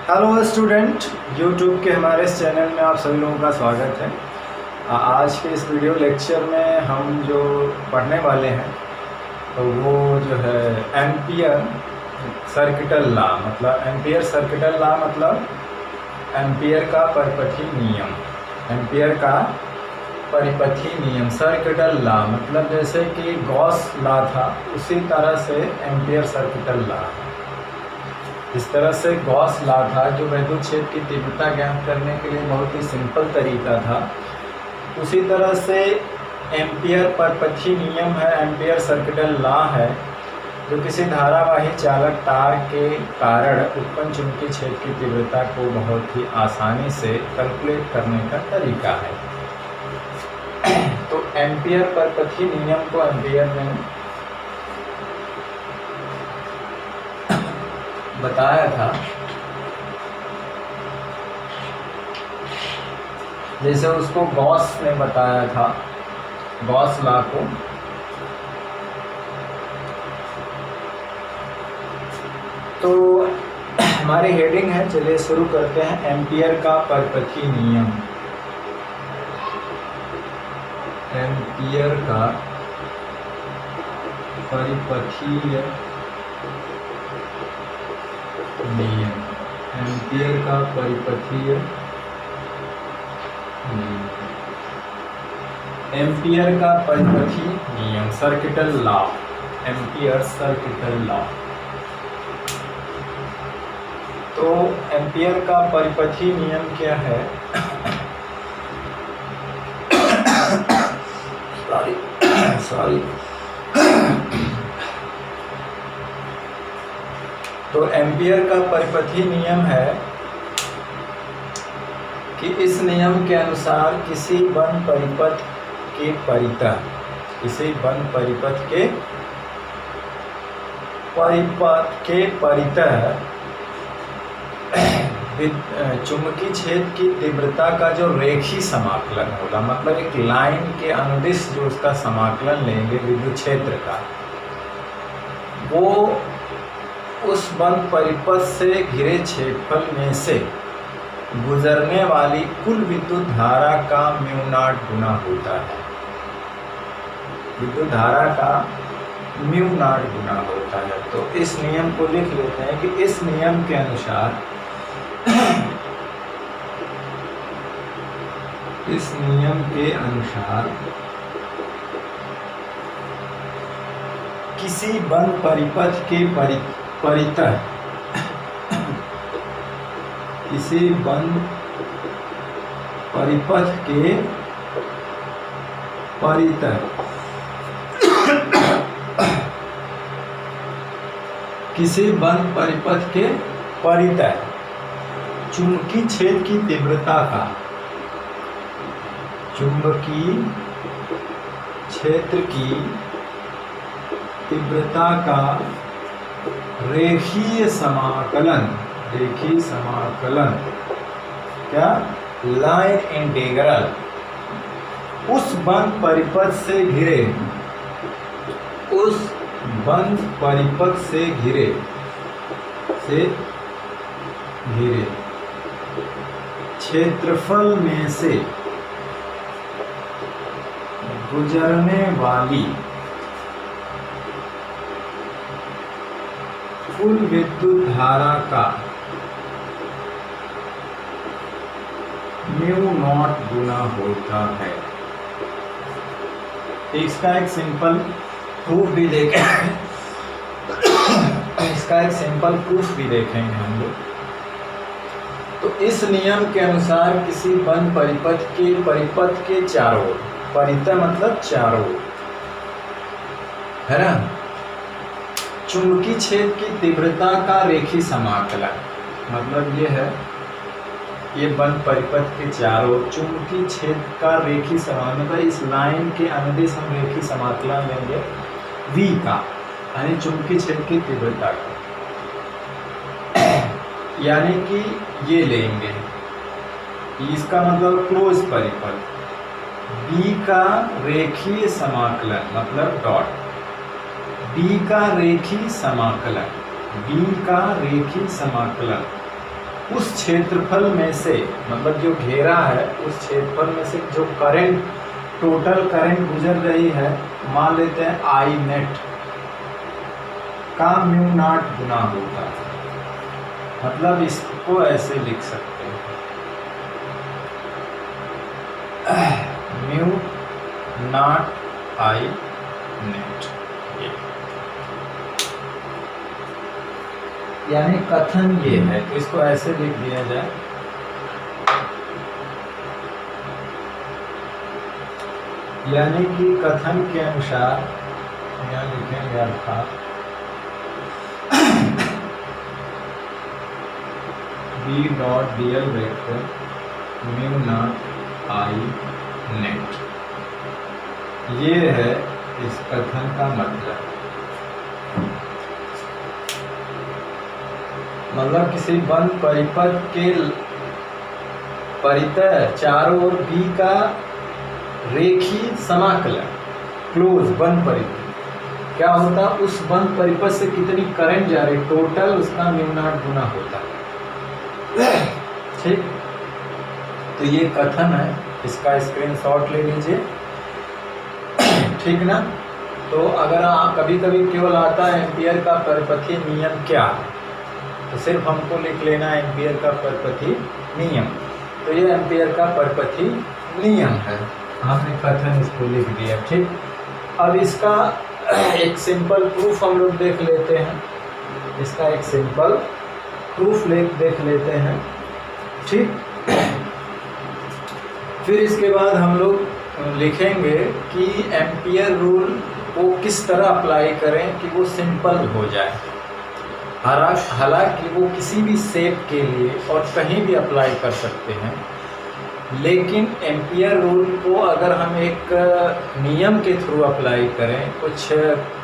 Hello student, YouTube के हमारे इस चैनल में आप सभी लोगों का स्वागत है। आज के इस वीडियो लेक्चर में हम जो पढ़ने वाले हैं तो वो जो है एम्पियर सर्किटल लॉ, मतलब एम्पियर सर्किटल लॉ मतलब एम्पियर का परिपथी नियम। एम्पियर का परिपथी नियम, सर्किटल लॉ मतलब जैसे कि गॉस लॉ था उसी तरह से एम्पियर सर्किटल लॉ। इस तरह से गॉस लॉ था जो विद्युत क्षेत्र की तीव्रता ज्ञात करने के लिए बहुत ही सिंपल तरीका था, उसी तरह से एम्पियर परिपथी नियम है, एम्पियर सर्किटल लॉ है, जो किसी धारावाही चालक तार के कारण उत्पन्न चुंबकीय क्षेत्र की तीव्रता को बहुत ही आसानी से कैलकुलेट करने का तरीका है। तो एम्पियर परिपथी नियम को एम्पियर में बताया था, जैसे उसको गॉस ने बताया था, गॉस लॉ को। तो हमारी हेडिंग है, चलिए शुरू करते हैं। एम्पियर का परिपथी नियम। एम्पियर का परिपथीय नियम, एम्पियर का परिपथीय नियम, एम्पियर का परिपथी नियम, circuital law, ampere circuital law. तो एम्पियर का परिपथी नियम क्या है? सॉरी तो एम्पियर का परिपथी नियम है कि इस नियम के अनुसार किसी बंद परिपथ के परितः, किसी बंद परिपथ के परितः चुंबकीय क्षेत्र की तीव्रता का जो रेखी समाकलन होगा, मतलब एक लाइन के अनुदिश जो उसका समाकलन लेंगे विद्युत क्षेत्र का, वो उस बंद परिपथ से घिरे क्षेत्रफल में से गुजरने वाली कुल विद्युत धारा का म्यू नॉट गुना होता है। विद्युत धारा का म्यू नॉट गुना होता है। तो इस नियम को लिख लेते हैं कि इस नियम के अनुसार इस नियम के अनुसार किसी बंद परिपथ के परितः, किसी बंद परिपथ के परितः किसी बंद परिपथ के परितः चुंबकीय क्षेत्र की तीव्रता का, चुंबकीय क्षेत्र की तीव्रता का रेखीय समाकलन, रेखीय समाकलन क्या, लाइन इंटीग्रल, उस बंद परिपथ से घिरे, उस बंद परिपथ से घिरे क्षेत्रफल में से गुजरने वाली कुल विद्युत धारा का म्यू नॉट गुना होता है। इसका एक सिंपल प्रूफ भी देखेंगे, इसका एक सिंपल प्रूफ भी देखेंगे हम लोग। तो इस नियम के अनुसार किसी बंद परिपथ के चारों ओर, परितः मतलब चारों ओर, है ना, चुंबकीय क्षेत्र की तीव्रता का रेखी समाकलन, मतलब ये है, ये बंद परिपथ के चारों चुंबकीय क्षेत्र का रेखी समाकलन, मतलब इस लाइन के अनुदिश हम रेखी समाकलन लेंगे V का, यानी चुंबकीय क्षेत्र की तीव्रता का, यानी कि ये लेंगे, इसका मतलब क्लोज परिपथ, B का रेखीय समाकलन मतलब डॉट, B का रेखीय समाकलन, B का रेखीय समाकलन उस क्षेत्रफल में से, मतलब जो घेरा है उस क्षेत्रफल में से जो करंट, टोटल करंट गुजर रही है, मान लेते हैं आई नेट का म्यू नॉट गुना होता है। मतलब इसको ऐसे लिख सकते हैं, म्यू नॉट आई नेट। यानी कथन ये है, तो इसको ऐसे लिख दिया जाए, यानी कि कथन के अनुसार यहाँ लिखेंगे अर्थात B dot D L vector mu naught I net, ये है इस कथन का मतलब। मतलब किसी बंद परिपथ के परितः चारों ओर बी का रेखीय समाकलन, क्लोज बंद परिपथ क्या होता, उस बंद परिपथ से कितनी करंट जा रही, टोटल उसका म्यू नॉट गुना होता है। ठीक, तो ये कथन है, इसका स्क्रीनशॉट ले लीजिए। ठीक ना। तो अगर कभी कभी केवल आता है एम्पियर का परिपथीय नियम क्या है, तो सिर्फ हमको लिख लेना है एम्पियर का परिपथीय नियम। तो ये एम्पियर का परिपथीय नियम है, हमने कथन इसको लिख दिया। ठीक, अब इसका एक सिंपल प्रूफ हम लोग देख लेते हैं, इसका एक सिंपल प्रूफ देख लेते हैं। ठीक, फिर इसके बाद हम लोग लिखेंगे कि एम्पियर रूल को किस तरह अप्लाई करें कि वो सिंपल हो जाए। हालांकि वो किसी भी शेप के लिए और कहीं भी अप्लाई कर सकते हैं, लेकिन एम्पियर रूल को अगर हम एक नियम के थ्रू अप्लाई करें, कुछ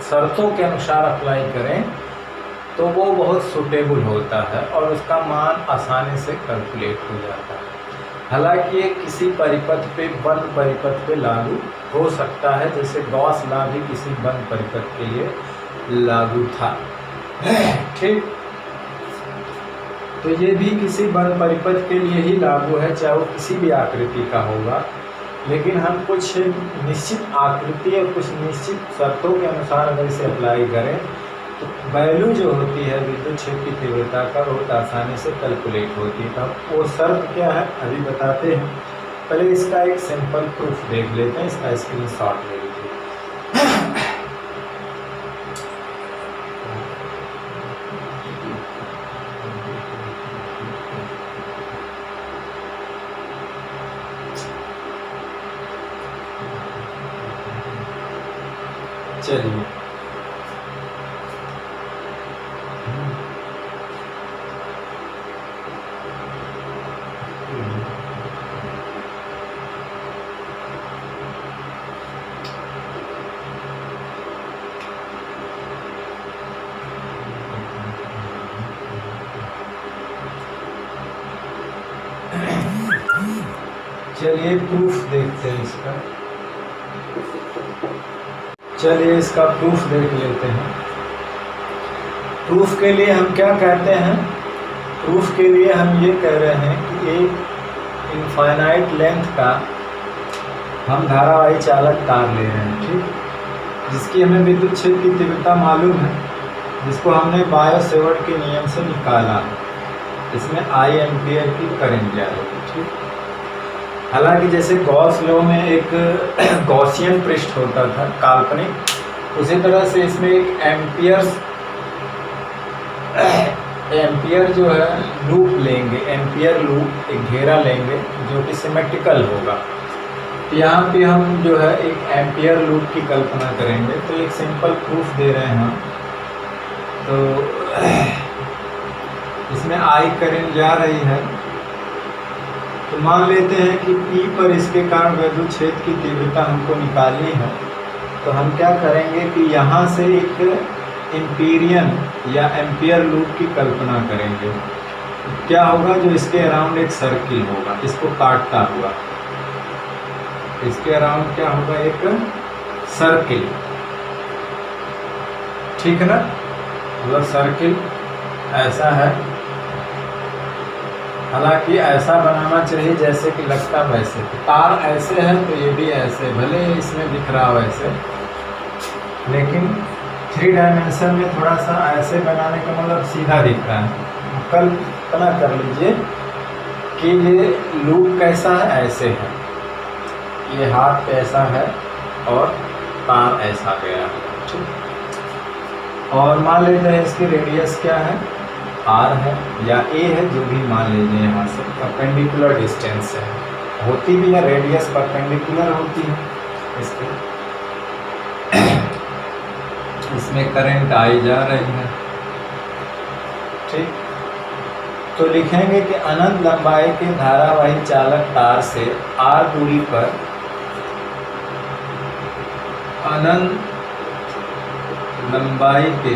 शर्तों के अनुसार अप्लाई करें, तो वो बहुत सूटेबल होता है और उसका मान आसानी से कैलकुलेट हो जाता है। हालांकि ये किसी परिपथ पे, बंद परिपथ पे लागू हो सकता है, जैसे गॉस लॉ भी किसी बंद परिपथ के लिए लागू था। ठीक, तो ये भी किसी बंद परिपथ के लिए ही लागू है, चाहे वो किसी भी आकृति का होगा। लेकिन हम कुछ निश्चित आकृति और कुछ निश्चित शर्तों के अनुसार अगर इसे अप्लाई करें, तो वैल्यू जो होती है विद्युत क्षेत्र की तीव्रता का बहुत आसानी से कैलकुलेट होती है। तो वो शर्त क्या है अभी बताते हैं। पहले इसका एक सिंपल प्रूफ देख लेते हैं, इसका स्क्रीनशॉट ले लीजिए। चलिए, चलिए प्रूफ देखते हैं इसका। चलिए इसका प्रूफ देख लेते हैं। प्रूफ के लिए हम क्या कहते हैं, प्रूफ के लिए हम ये कह रहे हैं कि एक इनफाइनाइट लेंथ का हम धारावाही चालक तार ले रहे हैं, ठीक, जिसकी हमें विद्युत क्षेत्र की तीव्रता मालूम है, जिसको हमने बायो-सेवर्ट के नियम से निकाला। इसमें आई एम्पियर की करंट जाएगी। ठीक, हालांकि जैसे गॉस लॉ में एक गॉसियन पृष्ठ होता था काल्पनिक, उसी तरह से इसमें एक एम्पियर जो है लूप लेंगे, एम्पियर लूप एक घेरा लेंगे जो कि सिमेट्रिकल होगा। यहाँ पे हम जो है एक एम्पियर लूप की कल्पना करेंगे। तो एक सिंपल प्रूफ दे रहे हैं हम। तो इसमें आई करंट जा रही है, तो मान लेते हैं कि P पर इसके कारण विद्युत क्षेत्र की तीव्रता हमको निकालनी है। तो हम क्या करेंगे कि यहाँ से एक एम्पीरियन या एम्पियर लूप की कल्पना करेंगे। क्या होगा, जो इसके अराउंड एक सर्किल होगा, इसको काटता हुआ, इसके अराउंड क्या होगा, एक सर्किल। ठीक है ना, मतलब सर्किल ऐसा है, हालांकि ऐसा बनाना चाहिए जैसे कि लगता वैसे, तार ऐसे है तो ये भी ऐसे, भले इसमें दिख रहा वैसे, लेकिन 3 डायमेंशन में थोड़ा सा ऐसे बनाने का मतलब सीधा दिख रहा है। कल्पना कर लीजिए कि ये लूप कैसा है, ऐसे है, ये हाथ ऐसा है और तार ऐसा गया है, ठीक। और मान लेते हैं इसकी रेडियस क्या है, r है या a है, जो भी मान लीजिए, यहाँ से परपेंडिकुलर डिस्टेंस है, होती भी है रेडियस परपेंडिकुलर होती है इसके, इसमें करंट आई जा रही है, ठीक। तो लिखेंगे कि अनंत लंबाई के धारावाही चालक तार से r दूरी पर अनंत लंबाई के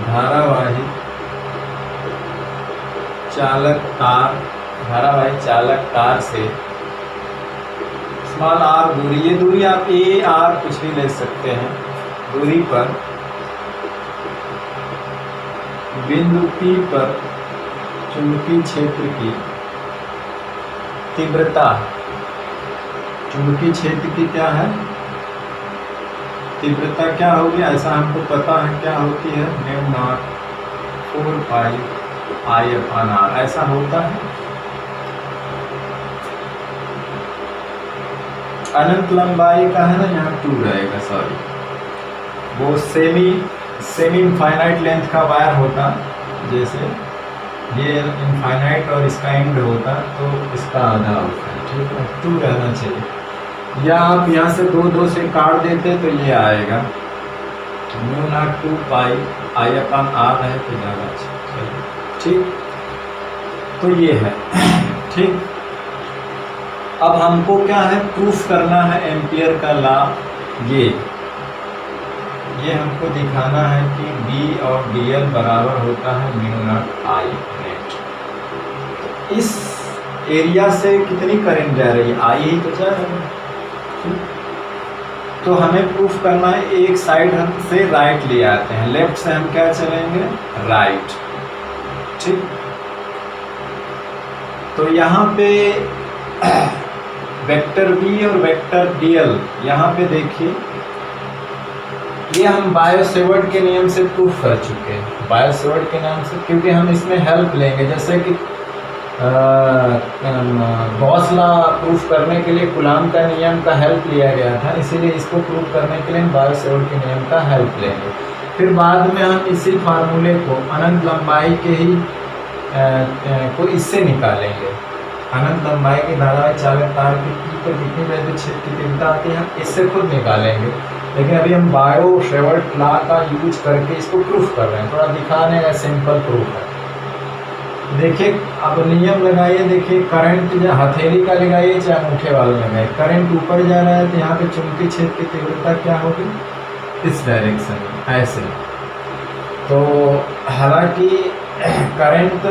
धारावाही चालक तार से स्मॉल r दूरी, ये दूरी आप a r कुछ भी ले सकते हैं, दूरी पर बिंदु P पर चुंबकीय क्षेत्र की तीव्रता, चुंबकीय क्षेत्र की क्या है तीव्रता, क्या होगी, ऐसा हमको पता है क्या होती है, म्यू नॉट 4 पाई I/R, ऐसा होता है। अनंत लंबाई का है ना, यहाँ 2 रहेगा, सॉरी, वो सेमी इनफाइनाइट लेंथ का वायर होता, जैसे ये इनफाइनाइट और इसका एंड होता तो इसका आधा होता है, ठीक है, 2 रहना चाहिए। या आप यहाँ से 2 से काट देते तो ये आएगा म्यू नॉट 2 पाई I/R है तो ज़्यादा अच्छा, ठीक। तो ये है, ठीक। अब हमको क्या है, प्रूफ करना है एम्पियर का लॉ, ये हमको दिखाना है कि B और DL बराबर होता है म्यू नॉट I नेट। इस एरिया से कितनी करंट जा रही है, I ही तो जा रही है, तो हमें प्रूफ करना है, एक साइड हम से राइट ले आते हैं, लेफ्ट से हम क्या चलेंगे, राइट, ठीक। तो यहाँ पे वेक्टर B और वेक्टर DL, यहाँ पे देखिए, ये हम बायो-सेवर्ट के नियम से प्रूफ कर चुके हैं, बायो-सेवर्ट के नाम से, क्योंकि हम इसमें हेल्प लेंगे, जैसे कि गॉस लॉ प्रूफ करने के लिए कूलॉम का नियम का हेल्प लिया गया था, इसीलिए इसको प्रूफ करने के लिए हम बायो-सेवर्ट के नियम का हेल्प लेंगे। फिर बाद में हम इसी फार्मूले को अनंत लंबाई के ही को इससे निकालेंगे, अनंत लंबाई के धारावाही चालक तार की P पर कितनी वैद्युत क्षेत्र की तीव्रता आती है, इससे खुद निकालेंगे, लेकिन अभी हम बायो-सेवर्ट लॉ का यूज करके इसको प्रूफ कर रहे हैं, थोड़ा दिखाने का सिंपल प्रूफ है। देखिए, अब नियम लगाइए, देखिए करंट जो हथेली का लगाइए चाहे अंगूठे वाला लगाइए, करंट ऊपर जा रहा है तो यहाँ पे चुंबकीय क्षेत्र की तीव्रता क्या होगी, इस डायरेक्शन में, ऐसे। तो हालांकि करंट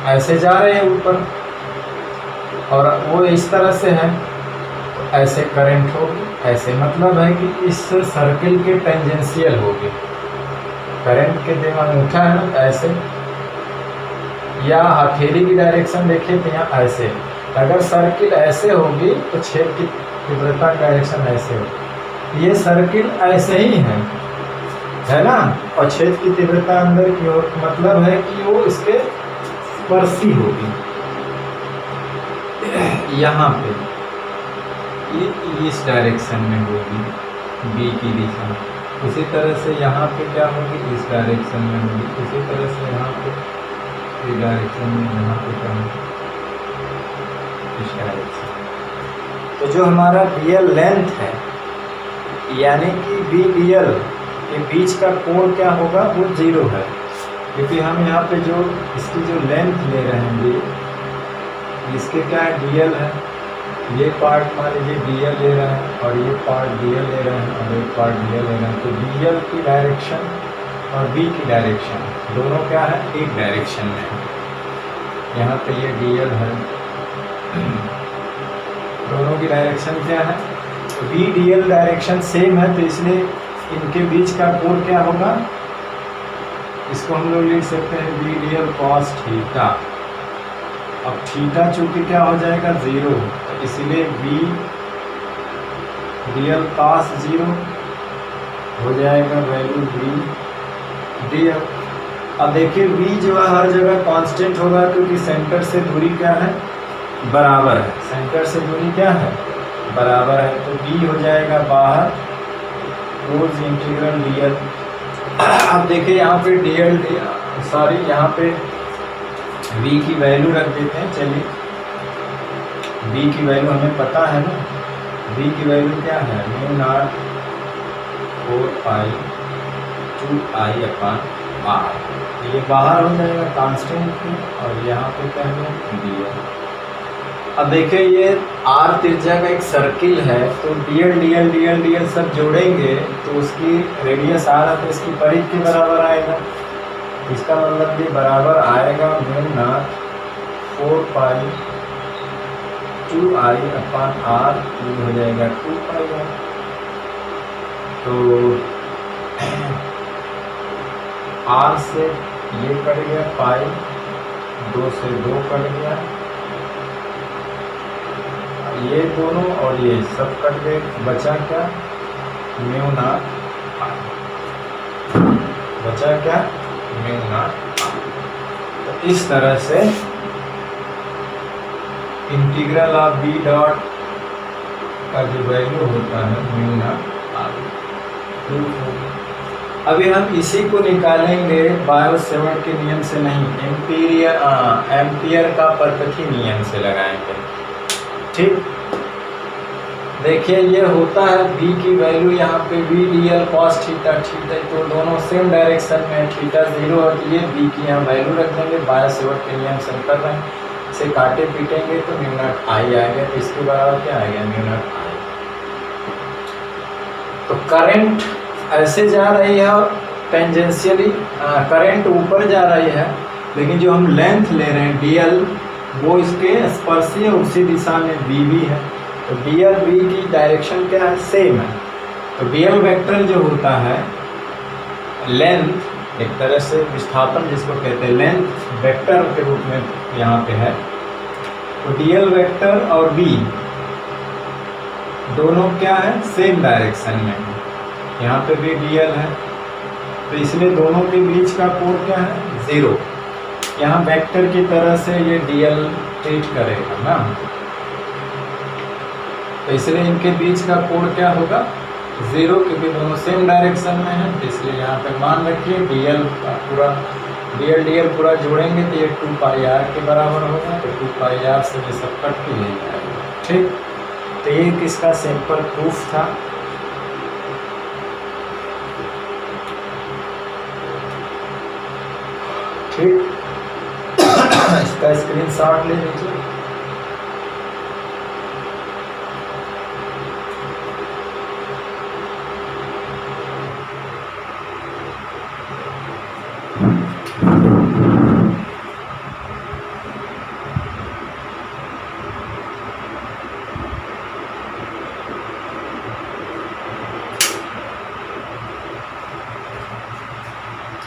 ऐसे जा रहे हैं ऊपर और वो इस तरह से है, तो ऐसे करंट होगी, ऐसे मतलब है कि इस सर्किल के टेंजेंशियल होगी, करंट के जो अंगूठा है ना ऐसे, या हथेली की डायरेक्शन देखिए तो यहाँ ऐसे, अगर सर्किल ऐसे होगी तो छेद की तीव्रता की डायरेक्शन ऐसे होगी, ये सर्किल ऐसे ही है ना, और छेद की तीव्रता अंदर की ओर, मतलब है कि वो इसके स्पर्शी होगी, यहाँ पे ये इस डायरेक्शन में होगी, B की दिशा, उसी तरह से यहाँ पे क्या होगी, इस डायरेक्शन में होगी, उसी तरह से यहाँ पे इस डायरेक्शन में, यहाँ पे क्या होगी, इस डायरेक्शन। तो जो हमारा DL लेंथ है, यानी कि BDL के बीच का कोण क्या होगा, वो 0 है, क्योंकि हम यहाँ पे जो इसकी जो लेंथ ले रहे हैं, इसके क्या है, DL है, ये पार्ट मान लीजिए DL ले रहे हैं और ये पार्ट DL ले रहे हैं और एक पार्ट DL ले रहे हैं, तो DL की डायरेक्शन और B की डायरेक्शन दोनों क्या है, एक डायरेक्शन में है। यहाँ पे ये DL है, दोनों की डायरेक्शन क्या है, BDL डायरेक्शन सेम है, तो इसलिए इनके बीच का कोण क्या होगा, इसको हम लोग लिख सकते हैं BDL cos थीटा, अब थीटा चूंकि क्या हो जाएगा 0, तो इसलिए v रियल cos 0 हो जाएगा वैल्यू v dl। अब देखिए v जो है हर जगह कांस्टेंट होगा क्योंकि सेंटर से दूरी क्या है, बराबर है। सेंटर से दूरी क्या है, बराबर है, तो v हो जाएगा बाहर कोस इंटीग्रल dl। अब देखिए यहाँ पे dl सॉरी यहाँ पे v की वैल्यू रख देते हैं। चलिए v की वैल्यू हमें पता है ना, v की वैल्यू क्या है, म्यू नॉट 4 पाई 2i अपॉन r। ये बाहर हो जाएगा कांस्टेंट में, और यहाँ पे क्या है dl। अब देखिए ये r त्रिज्या का एक सर्किल है, तो dl सब जोड़ेंगे तो उसकी रेडियस r है, तो इसकी परिधि के बराबर आएगा। इसका मतलब ये बराबर आएगा म्यू नॉट 4 पाई 2i अपॉन r, ये हो जाएगा 2 पाई r। तो r से ये कट गया पाई, 2 से 2 कट गया, ये दोनों और ये सब कट गए, बचा क्या म्यू नॉट, बचा क्या म्यू नॉट। तो इस तरह से इंटीग्रल ऑफ बी डॉट का जो वैल्यू होता है म्यू नॉट प्रूफ होगा। अभी हम इसी को निकालेंगे बायो-सेवर्ट के नियम से नहीं, एम्पियर का परपथी नियम से लगाएंगे। ठीक, देखिए ये होता है v की वैल्यू यहाँ पे v dl cos थीटा, ठीक है, तो दोनों सेम डायरेक्शन में, थीटा 0 होती है, v की यहाँ वैल्यू रख देंगे। बायो-सेवर्ट के नियम से हम कर रहे हैं, इसे काटे पीटेंगे तो म्यू नॉट i आएगा, तो इसके बराबर क्या आएगा म्यू नॉट i। तो करंट ऐसे जा रही है, टेंजेंशियली करंट ऊपर जा रही है, लेकिन जो हम लेंथ ले रहे हैं dl वो इसके स्पर्शीय उसी दिशा में v है, तो dl v की डायरेक्शन क्या है, सेम है। तो dl वेक्टर जो होता है लेंथ, एक तरह से विस्थापन जिसको कहते हैं, लेंथ वेक्टर के रूप में यहाँ पे है, तो dl वेक्टर और v दोनों क्या है, सेम डायरेक्शन में है। यहाँ पे भी dl है, तो इसलिए दोनों के बीच का कोण क्या है 0। यहाँ वेक्टर की तरह से ये dl ट्रीट करेगा ना, तो इसलिए इनके बीच का कोण क्या होगा 0, क्योंकि दोनों सेम डायरेक्शन में है। तो इसलिए यहाँ पे मान रखिए dl का पूरा dl पूरा जोड़ेंगे तो ये 2 पाई r के बराबर होगा, तो 2 पाई r से ये सब कट के ले जाएगा। ठीक, तो ये किसका सिंपल प्रूफ था। ठीक, इसका स्क्रीनशॉट ले लीजिए।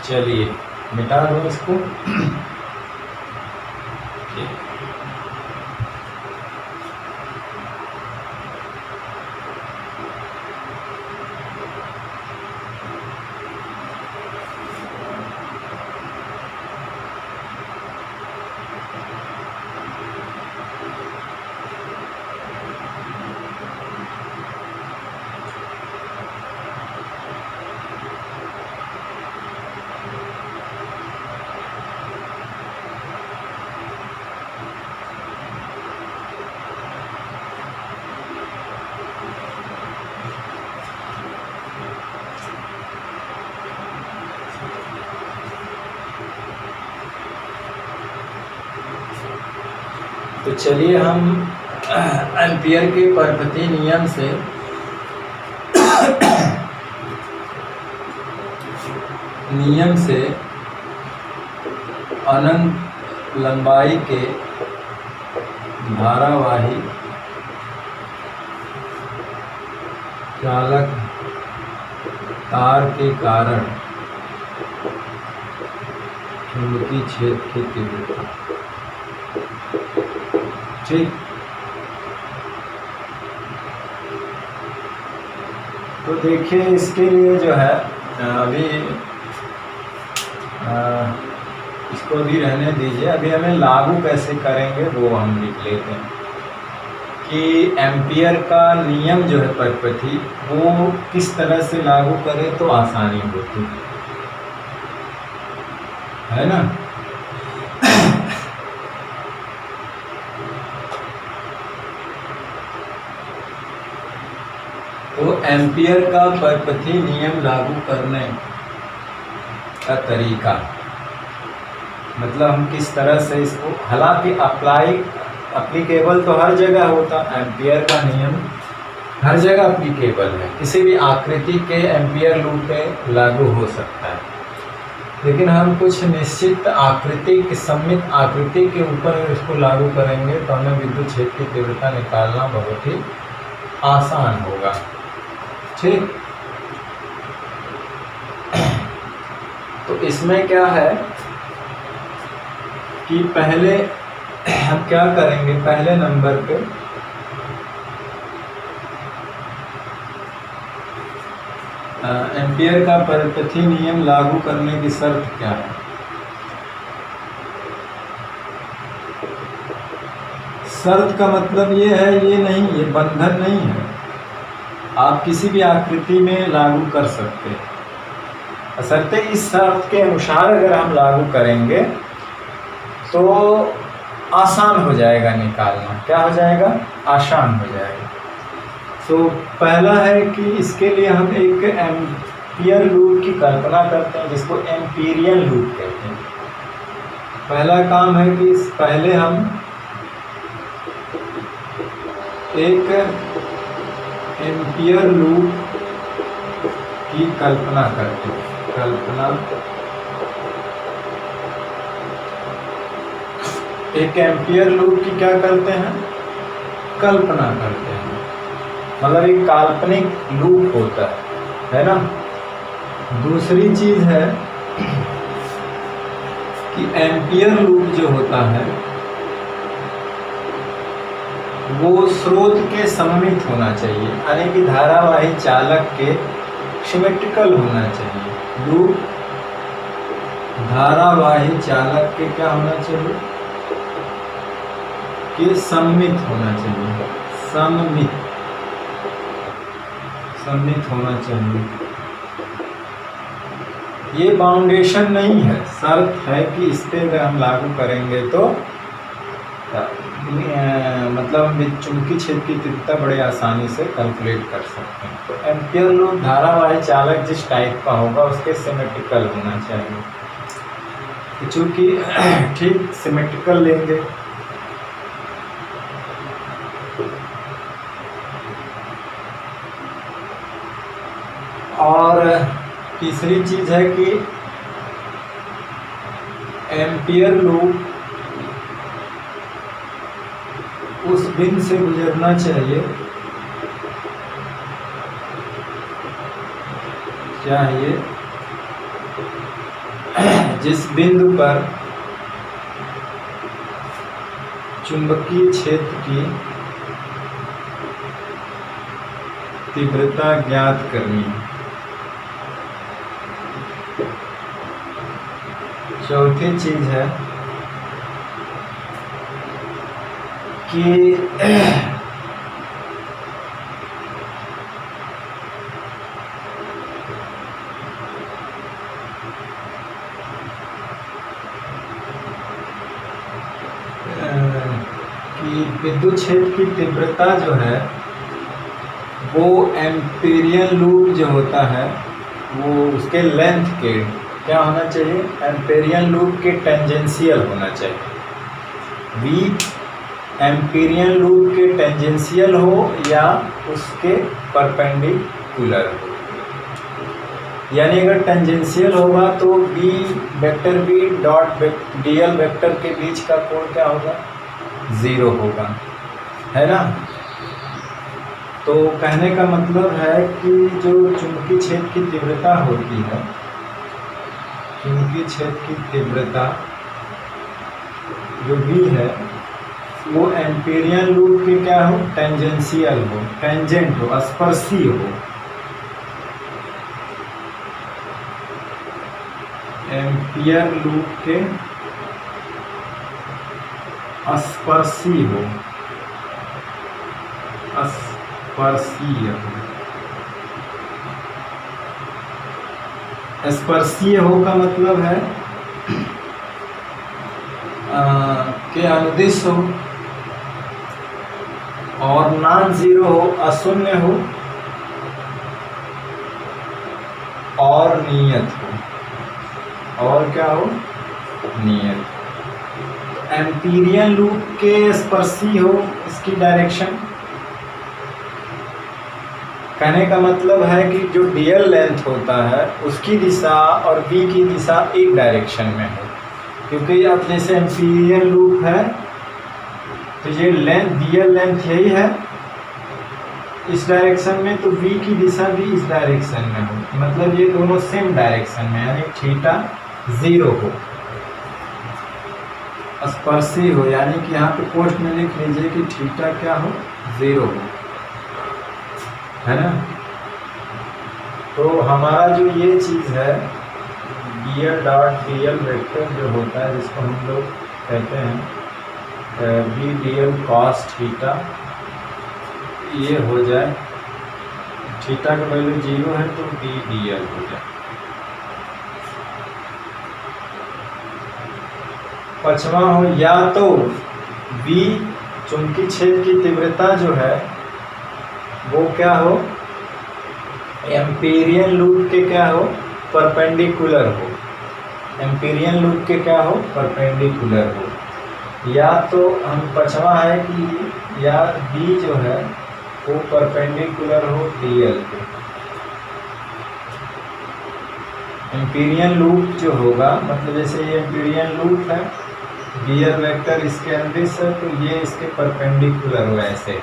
चलिए मिटा दो इसको। तो चलिए हम एम्पियर के परपथी नियम से अनंत लंबाई के धारावाही चालक तार के कारण चुंबकीय क्षेत्र की तीव्रता ठीक। तो देखिए इसके लिए जो है अभी इसको भी रहने दीजिए, अभी हमें लागू कैसे करेंगे वो हम लिख लेते हैं कि एम्पियर का नियम जो है परपथी वो किस तरह से लागू करें तो आसानी होती है ना। तो एम्पियर का परपथी नियम लागू करने का तरीका, मतलब हम किस तरह से इसको, हालांकि अप्लीकेबल तो हर जगह होता, एम्पियर का नियम हर जगह अप्लीकेबल है, किसी भी आकृति के एम्पियर लूप पे लागू हो सकता है, लेकिन हम कुछ निश्चित आकृति की सममित आकृति के ऊपर इसको लागू करेंगे तो हमें विद्युत क्षेत्र की तीव्रता निकालना बहुत ही आसान होगा। ठीक। तो इसमें क्या है कि पहले हम क्या करेंगे, पहले नंबर पे एम्पियर का परपथी नियम लागू करने की शर्त क्या है। शर्त का मतलब ये है, ये नहीं, ये बंधन नहीं है, आप किसी भी आकृति में लागू कर सकते हैं, बशर्ते इस शर्त के अनुसार अगर हम लागू करेंगे तो आसान हो जाएगा निकालना। क्या हो जाएगा? आसान हो जाएगा। तो पहला है कि इसके लिए हम एक एम्पियर लूप की कल्पना करते हैं जिसको एम्पीरियन लूप कहते हैं। पहला काम है कि पहले हम एक एम्पियर लूप की कल्पना करते हैं। एक एम्पियर लूप की क्या करते हैं? कल्पना करते हैं, मतलब एक काल्पनिक लूप होता है ना। दूसरी चीज है कि एम्पियर लूप जो होता है वो स्रोत के सममित होना चाहिए, यानी कि धारावाही चालक के सिमेट्रिकल होना चाहिए। लूप धारावाही चालक के क्या होना चाहिए? कि सममित होना चाहिए, सममित होना चाहिए। ये बाउंडेशन नहीं है, शर्त है कि इस पे अगर हम लागू करेंगे तो मतलब हम चुंबकीय क्षेत्र की तीव्रता बड़े आसानी से कैलकुलेट कर सकते हैं। तो एम्पियर लूप धारावाही चालक जिस टाइप का होगा उसके सिमेट्रिकल होना चाहिए। तो चूंकि ठीक सिमेट्रिकल लेंगे और तीसरी चीज है कि एम्पियर लूप उस बिंदु से गुजरना चाहिए जिस बिंदु पर चुंबकीय क्षेत्र की तीव्रता ज्ञात करनी है। चौथी चीज है कि विद्युत क्षेत्र की तीव्रता जो है वो एम्पीरियन लूप जो होता है वो उसके लेंथ के क्या होना चाहिए? एम्पीरियन लूप के टेंजेंशियल होना चाहिए। वी एम्पीरियन लूप के टेंजेंशियल हो या उसके परपेंडिकुलर हो, यानी अगर टेंजेंशियल होगा तो B vector B dot DL vector के बीच का कोण क्या होगा? 0 होगा, है ना। तो कहने का मतलब है कि जो चुंबकीय क्षेत्र की तीव्रता होती है, चुंबकीय क्षेत्र की तीव्रता जो भी है वो एम्पीरियन लूप के क्या हो, टेंजेंशियल हो, टेंजेंट हो, स्पर्शी हो। एम्पियर लूप के स्पर्शी हो, स्पर्शीय हो। स्पर्शीय हो का मतलब है कि अनुदिश हो और नॉन जीरो हो, अशून्य हो और नियत हो। और क्या हो, नियत। एम्पीरियन लूप के स्पर्शी हो, इसकी डायरेक्शन, कहने का मतलब है कि जो डीएल लेंथ होता है उसकी दिशा और बी की दिशा एक डायरेक्शन में हो। क्योंकि अब जैसे एम्पीरियन लूप है तो ये लेंथ, डीएल लेंथ यही है इस डायरेक्शन में, तो बी की दिशा भी इस डायरेक्शन में हो। मतलब ये दोनों सेम डायरेक्शन में, यानी थीटा 0 हो, स्पर्शी हो। यानी कि यहाँ पे पोस्ट में लिख लीजिए कि थीटा क्या हो, 0 हो, है ना। तो हमारा जो ये चीज़ है डीएल डॉट डीएल वेक्टर जो होता है, जिसको हम लोग कहते हैं बी डीएल कॉस थीटा, ये हो जाए, थीटा का वैल्यू 0 है तो बी डीएल हो जाए। पांचवा हो, या तो बी चुंबकीय क्षेत्र की तीव्रता जो है वो क्या हो, एम्पीरियन लूप के क्या हो, परपेंडिकुलर हो। एम्पीरियन लूप के क्या हो, परपेंडिकुलर हो। या तो हम पांचवा है कि या बी जो है वो परपेंडिकुलर हो डीएल के। एम्पीरियन लूप जो होगा, मतलब जैसे ये एम्पीरियन लूप है, डीएल वेक्टर इसके अंदिश है, तो ये इसके परपेंडिकुलर हो ऐसे।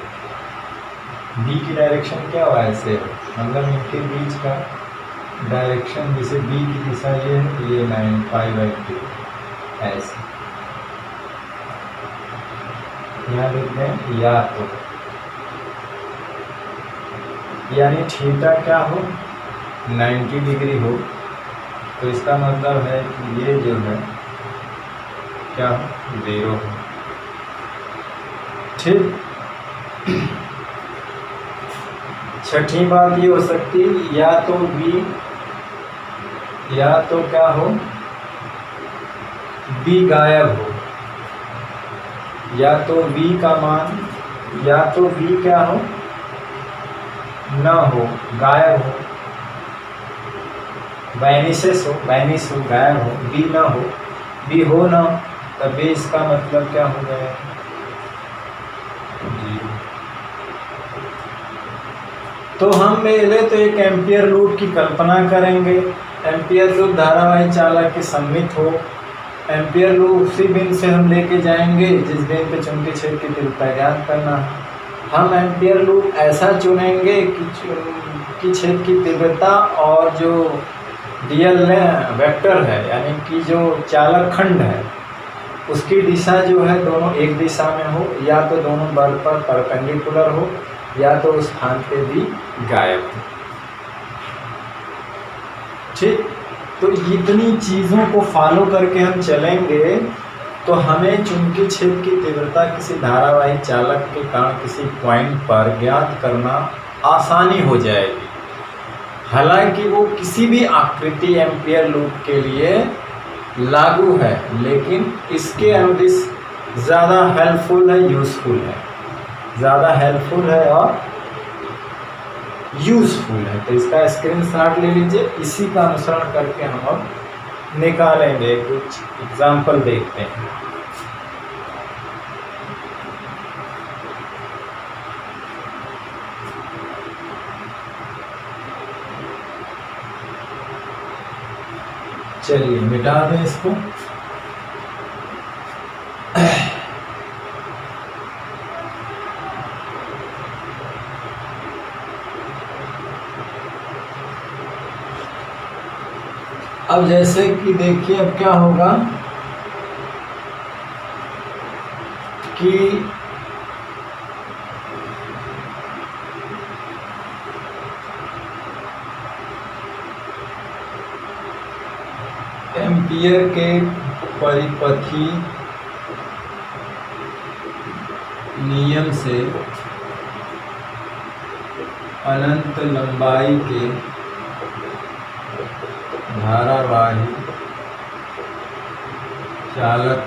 बी की डायरेक्शन क्या हो, ऐसे हो, मतलब इनके बीच का डायरेक्शन, जैसे बी की दिशा ये है तो ये 9π/2 ऐसे। यहाँ लिख दें या तो, यानी थीटा क्या हो, 90 डिग्री हो, तो इसका मतलब है कि ये जो है क्या हो, 0 हो। ठीक। छठी बात ये हो सकती है, या तो बी, या तो क्या हो, बी गायब हो, या तो बी का मान, या तो बी क्या हो, ना हो, गायब हो, वैनिसेस हो, वैनिस हो, गायब हो, बी ना हो, बी हो ना, तब बी इसका मतलब क्या हो गया, 0। तो हम पहले तो एक एम्पियर लूप की कल्पना करेंगे। एम्पियर लूप धारावाही चालक के सममित हो। एम्पियर लूप उसी बिंदु से हम लेके जाएंगे जिस बिंदु पे चुंबकीय क्षेत्र की तीव्रता ज्ञात करना है। हम एम्पियर लूप ऐसा चुनेंगे कि क्षेत्र की तीव्रता और जो डीएल वेक्टर है, यानी कि जो चालक खंड है, उसकी दिशा जो है दोनों एक दिशा में हो, या तो दोनों बल पर परपेंडिकुलर हो, या तो उस स्थान पे भी गायब हो। ठीक। तो इतनी चीज़ों को फॉलो करके हम चलेंगे तो हमें चुंबकीय क्षेत्र की तीव्रता किसी धारावाही चालक के कारण किसी पॉइंट पर ज्ञात करना आसानी हो जाएगी। हालांकि वो किसी भी आकृति एम्पियर लूप के लिए लागू है, लेकिन इसके अनुदिश ज़्यादा हेल्पफुल है, यूज़फुल है, ज़्यादा हेल्पफुल है और यूज़फुल है। तो इसका स्क्रीनशॉट ले लीजिए, इसी का अनुसरण करके हम अब निकालेंगे। कुछ एग्जाम्पल देखते हैं। चलिए मिटा दें इसको। अब जैसे कि देखिए अब क्या होगा कि एम्पियर के परिपथी नियम से अनंत लंबाई के धारावाही चालक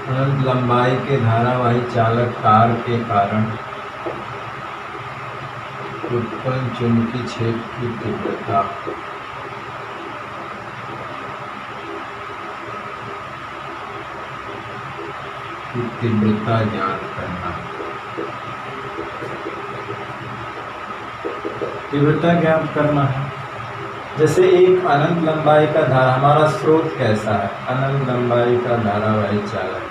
अनंत लंबाई के धारावाही चालक तार के कारण उत्पन्न चुंबकीय क्षेत्र की तीव्रता ज्ञात करना। तीव्रता ज्ञात करना है। जैसे एक अनंत लंबाई का धारा, हमारा स्रोत कैसा है, अनंत लंबाई का धारावाही चालक,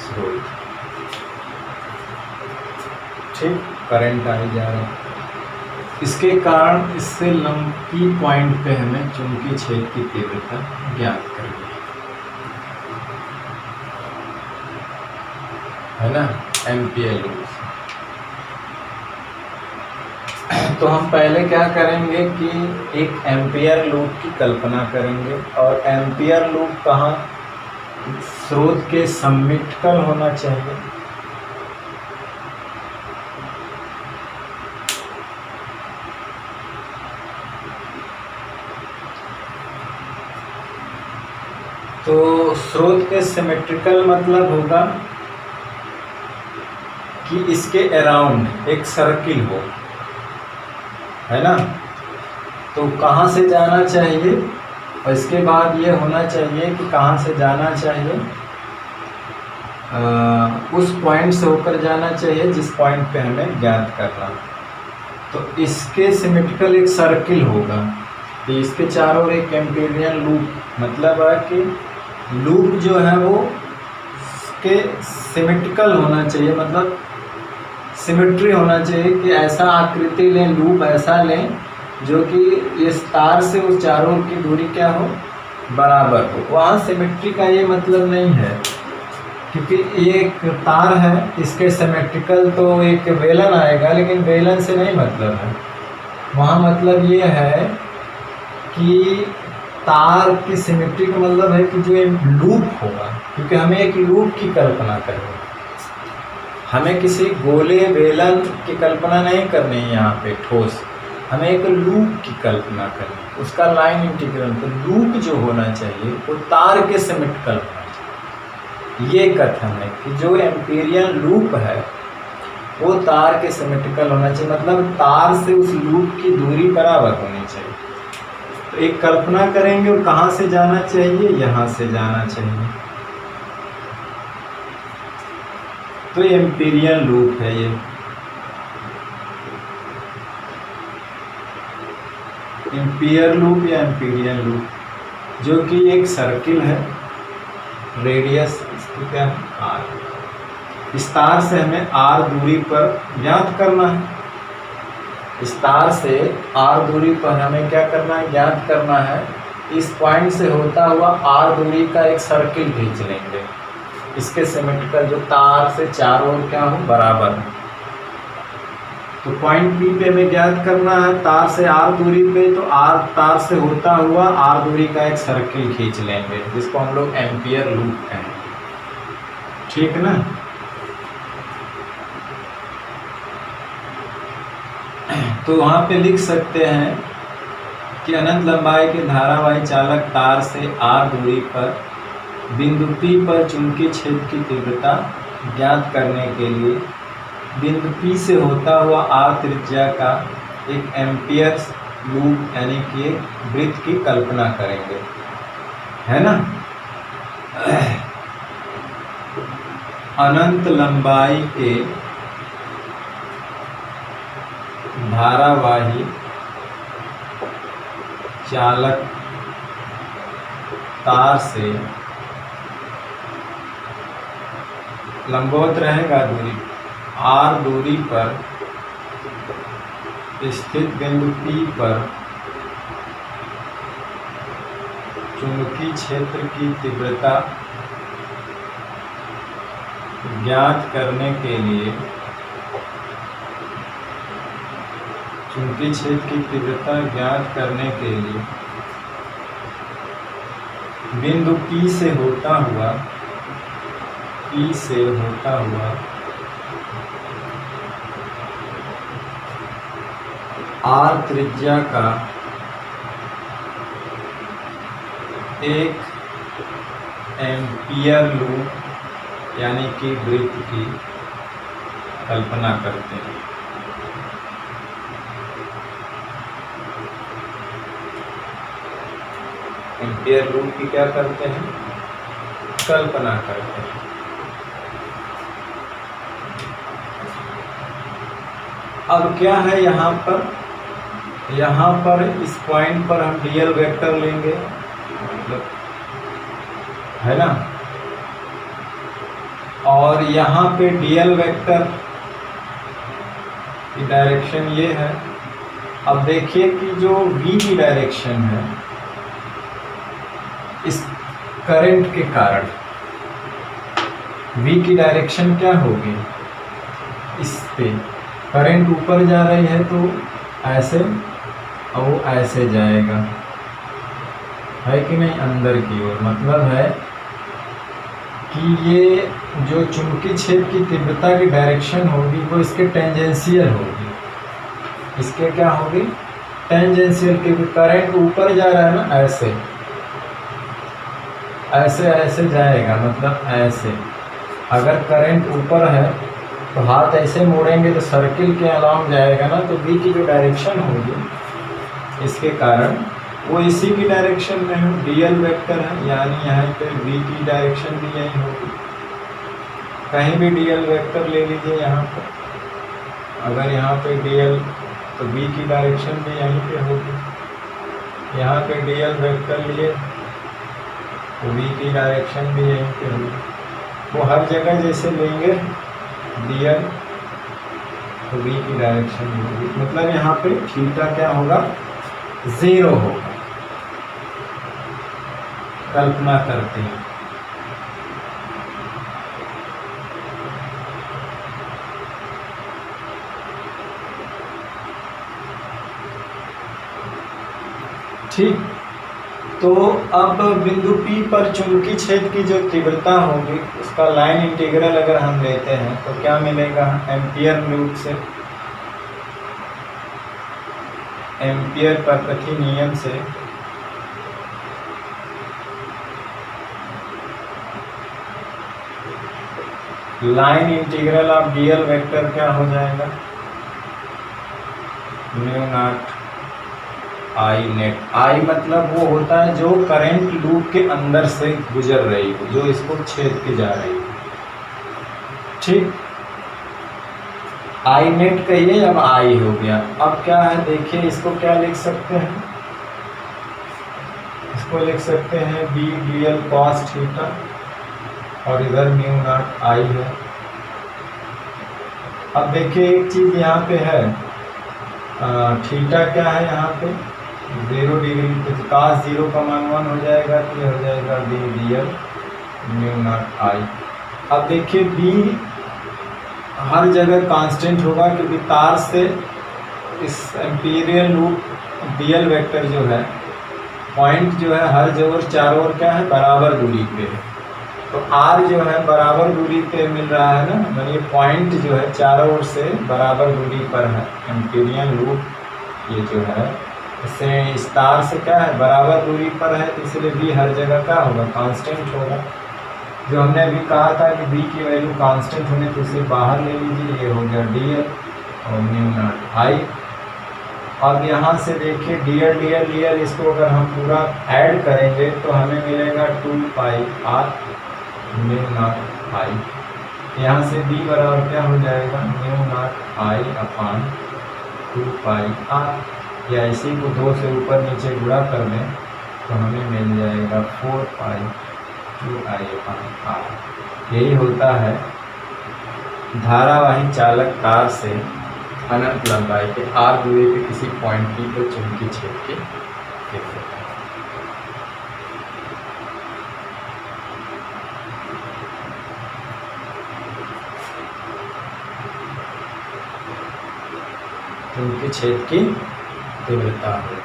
स्रोत, ठीक, करंट आई जा रहा है। इसके कारण इससे लंबी पॉइंट पे हमें चुंबकीय क्षेत्र की तीव्रता ज्ञात करनी है ना, एम्पियर लूप। तो हम पहले क्या करेंगे कि एक एम्पियर लूप की कल्पना करेंगे, और एम्पियर लूप कहाँ, स्रोत के सिमेट्रिकल होना चाहिए। तो स्रोत के सिमेट्रिकल मतलब होगा कि इसके अराउंड एक सर्किल हो, है ना। तो कहाँ से जाना चाहिए, और इसके बाद ये होना चाहिए कि कहाँ से जाना चाहिए, उस पॉइंट से होकर जाना चाहिए जिस पॉइंट पे हमें ज्ञात करना। तो इसके सिमेट्रिकल एक सर्किल होगा, तो इसके चारों ओर एक एम्पीरियन लूप, मतलब है कि लूप जो है वो के सिमेट्रिकल होना चाहिए, मतलब सिमेट्री होना चाहिए कि ऐसा आकृति लें, लूप ऐसा लें जो कि इस तार से उस चारों ओर की दूरी क्या हो, बराबर हो। वहाँ सिमेट्री का ये मतलब नहीं है, क्योंकि ये एक तार है, इसके सिमेट्रिकल तो एक बेलन आएगा, लेकिन बेलन से नहीं मतलब है। वहाँ मतलब ये है कि तार की सिमेट्री का मतलब है कि जो एक लूप होगा, क्योंकि हमें एक लूप की कल्पना करनी है, हमें किसी गोले बेलन की कल्पना नहीं करनी है यहाँ पे ठोस, हमें एक लूप की कल्पना करनी है, उसका लाइन इंटीग्रल। तो लूप जो होना चाहिए वो तार के सिमेट्रिकल होना चाहिए। ये कथन है कि जो एम्पीरियन लूप है वो तार के सिमेट्रिकल होना चाहिए, मतलब तार से उस लूप की दूरी बराबर होनी चाहिए। तो एक कल्पना करेंगे, और कहाँ से जाना चाहिए, यहाँ से जाना चाहिए। तो एम्पीरियन लूप है ये। एम्पियर लूप या एम्पीरियन लूप, जो कि एक सर्किल है, रेडियस इसकी क्या है, r। इस तार से हमें r दूरी पर ज्ञात करना है। इस तार से r दूरी पर हमें क्या करना है, ज्ञात करना है। इस पॉइंट से होता हुआ r दूरी का एक सर्किल खींच लेंगे, इसके सिमेट्रिकल, जो तार से चारों ओर क्या हो, बराबर है। तो पॉइंट P पे हमें ज्ञात करना है, तार से r दूरी पे, तो r तार से होता हुआ r दूरी का एक सर्किल खींच लेंगे, जिसको हम लोग एम्पियर लूप कहेंगे, ठीक ना। तो वहाँ पे लिख सकते हैं कि अनंत लंबाई के धारावाही चालक तार से r दूरी पर बिंदु P पर चुंबकीय क्षेत्र की तीव्रता ज्ञात करने के लिए बिंदु P से होता हुआ r त्रिज्या का एक एम्पियर लूप यानी कि एक वृत्त की कल्पना करेंगे, है ना। अनंत लंबाई के धारावाही चालक तार से लंबवत रहेगा दूरी r दूरी पर स्थित बिंदु P पर चुंबकीय क्षेत्र की तीव्रता ज्ञात करने के लिए चुंबकीय क्षेत्र की तीव्रता ज्ञात करने के लिए बिंदु P से होता हुआ R त्रिज्या का एक एम्पियर लूप यानी कि वृत्त की कल्पना करते हैं। एम्पियर लूप की क्या करते हैं? कल्पना करते हैं। अब क्या है यहाँ पर इस पॉइंट पर हम डीएल वेक्टर लेंगे, मतलब है ना, और यहाँ पे डीएल वेक्टर की डायरेक्शन ये है। अब देखिए कि जो v की डायरेक्शन है इस करंट के कारण v की डायरेक्शन क्या होगी? इस पे करंट ऊपर जा रही है तो ऐसे और वो ऐसे जाएगा, है कि नहीं, अंदर की ओर। मतलब है कि ये जो चुंबकीय क्षेत्र की तीव्रता की डायरेक्शन होगी वो इसके टेंजेंशियल होगी। इसके क्या होगी? टेंजेंशियल, क्योंकि करंट ऊपर जा रहा है ना, ऐसे ऐसे ऐसे जाएगा, मतलब ऐसे। अगर करंट ऊपर है तो हाथ ऐसे मोड़ेंगे तो सर्किल के अलाउंग जाएगा ना, तो v की जो डायरेक्शन होगी इसके कारण वो इसी की डायरेक्शन में है, डीएल वेक्टर है, यानी यहाँ पे v की डायरेक्शन भी यही होगी। कहीं भी डीएल वेक्टर ले लीजिए यहाँ पर, अगर यहाँ पे डीएल तो v की डायरेक्शन भी यहीं पे होगी। यहाँ पे डीएल वेक्टर लिए तो v की डायरेक्शन भी यहीं पे होगी। वो हर जगह जैसे लेंगे डीएल तो v की डायरेक्शन भी होगी, मतलब यहाँ पे थीटा क्या होगा? 0 होगा। कल्पना करते हैं। ठीक, तो अब बिंदु P पर चुंबकीय क्षेत्र की जो तीव्रता होगी उसका लाइन इंटीग्रल अगर हम लेते हैं तो क्या मिलेगा? एम्पियर लूप से, एम्पियर प्रकृति नियम से line integral of DL vector क्या हो जाएगा? Mu naught I net. आई मतलब वो होता है जो करंट लूप के अंदर से गुजर रही हो, जो इसको छेद के जा रही हो। ठीक, आई नेट कहिए, अब आई हो गया। अब क्या है देखिए, इसको क्या लिख सकते हैं? इसको लिख सकते हैं B D L cos theta, और इधर म्यू नॉट आई है। अब देखिए एक चीज यहाँ पे है, थीटा क्या है यहाँ पे? 0 डिग्री, तो cos 0 का मान 1 हो जाएगा, तो ये हो जाएगा B D L mu naught I. अब देखिए बी हर जगह कांस्टेंट होगा, क्योंकि तार से इस एम्पीरियल लूप डीएल वेक्टर जो है, पॉइंट जो है हर जगह चारों ओर क्या है? बराबर दूरी पे है। तो आर जो है बराबर दूरी पे मिल रहा है ना, मतलब ये पॉइंट जो है चारों ओर से बराबर दूरी पर है। एम्पीरियल लूप ये जो है इससे इस तार से क्या है? बराबर दूरी पर है, तो इसलिए बी हर जगह क्या होगा? कांस्टेंट होगा। जो हमने अभी कहा था कि बी की वैल्यू कांस्टेंट होने, तो इसे बाहर ले लीजिए, ये हो गया डीएल और म्यू नॉट आई। अब यहाँ से देखिए डीएल डीएल डीएल, इसको अगर हम पूरा ऐड करेंगे तो हमें मिलेगा 2 pi R mu naught I. यहाँ से बी बराबर क्या हो जाएगा? Mu naught I upon 2 pi R, या इसी को 2 से ऊपर नीचे गुणा कर दें तो हमें मिल जाएगा 4 पाई 2 आई अपान आर। यही होता है धारावाही चालक तार से अनंत लंबाई के आर दूरी के किसी पॉइंट की को चुंबकीय क्षेत्र की तीव्रता। तो चुंबकीय क्षेत्र की तीव्रता होती है।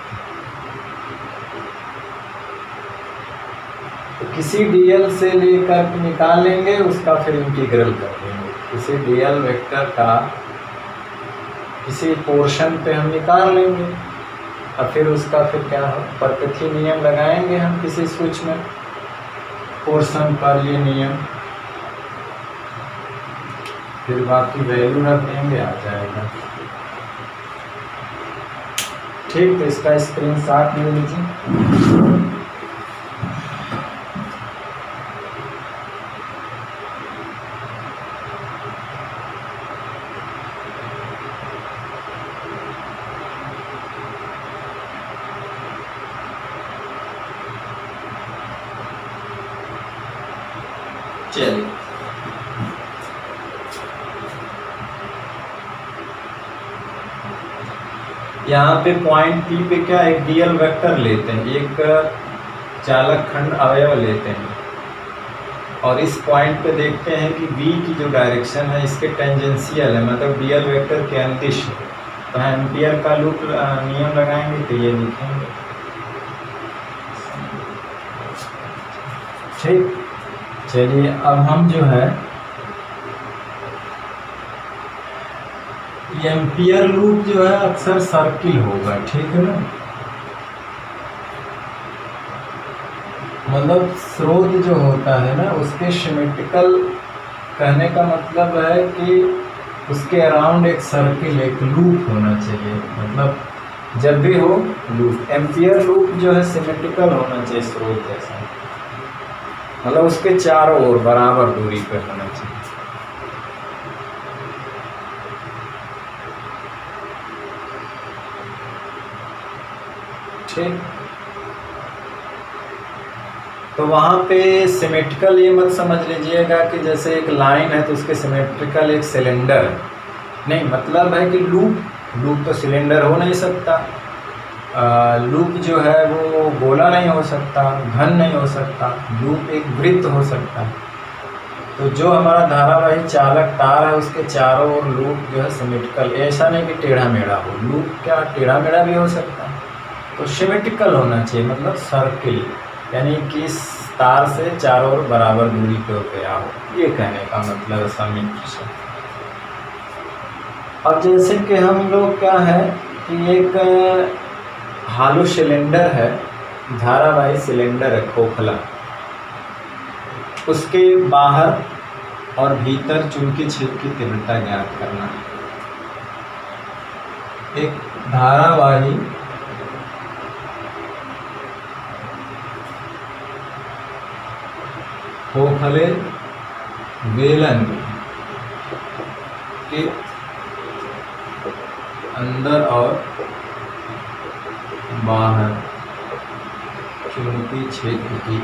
तो किसी डीएल से लेकर निकाल लेंगे, उसका फिर इंटीग्रल कर देंगे। किसी डीएल वेक्टर का किसी पोर्शन पे हम निकाल लेंगे और फिर उसका फिर क्या हो, परपथीय नियम लगाएंगे हम किसी स्विच में पोर्शन पर, ये नियम, फिर बाकी वैल्यू रख देंगे, आ जाएगा। ठीक, तो इसका स्क्रीनशॉट ले लीजिए। चलिए, यहाँ पे पॉइंट पी पे क्या एक डीएल वेक्टर लेते हैं, एक चालक खंड अवयव लेते हैं और इस पॉइंट पे देखते हैं कि बी की जो डायरेक्शन है इसके टेंजेंशियल है, मतलब डीएल वेक्टर के अंतिश है। तो एम्पियर का लूप नियम लगाएंगे तो ये लिखेंगे। ठीक, चलिए अब हम जो है एम्पियर लूप जो है अक्सर सर्किल होगा, ठीक है ना, मतलब स्रोत जो होता है ना उसके सिमेट्रिकल, कहने का मतलब है कि उसके अराउंड एक सर्किल, एक लूप होना चाहिए, मतलब जब भी हो लूप। एम्पियर लूप जो है सिमेट्रिकल होना चाहिए स्रोत जैसा, मतलब उसके चारों ओर बराबर दूरी पर होना चाहिए। ठीक, तो वहाँ पे सिमेट्रिकल ये मत समझ लीजिएगा कि जैसे एक लाइन है तो उसके सिमेट्रिकल एक सिलेंडर है, नहीं, मतलब है कि लूप तो सिलेंडर हो नहीं सकता, लूप जो है वो गोला नहीं हो सकता, घन नहीं हो सकता, लूप एक वृत्त हो सकता है। तो जो हमारा धारावाही चालक तार है उसके चारों ओर लूप जो है सिमेट्रिकल, ऐसा नहीं कि टेढ़ा मेढ़ा हो, लूप क्या टेढ़ा मेढ़ा भी हो सकता है, तो सिमेट्रिकल होना चाहिए, मतलब सर्किल, यानी कि इस तार से चारों ओर बराबर दूरी पे गया हो, ये कहने का मतलब है समिति से। अब जैसे कि हम लोग क्या है कि एक हालो सिलेंडर है, धारावाही सिलेंडर है खोखला, उसके बाहर और भीतर चुंबकीय क्षेत्र की तीव्रता ज्ञात करना। एक धारावाही खोखले बेलन के अंदर और बाहर चुंबकीय क्षेत्र की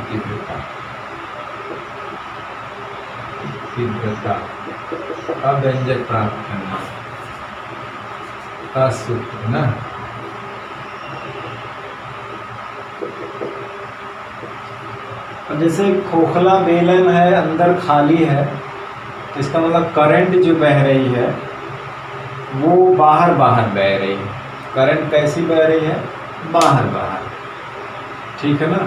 तीव्रता का व्यंजक प्राप्त करना का सूत्र ना। जैसे खोखला बेलन है, अंदर खाली है, तो इसका मतलब करंट जो बह रही है वो बाहर बाहर बह रही है। करंट कैसी बह रही है? बाहर बाहर, ठीक है ना।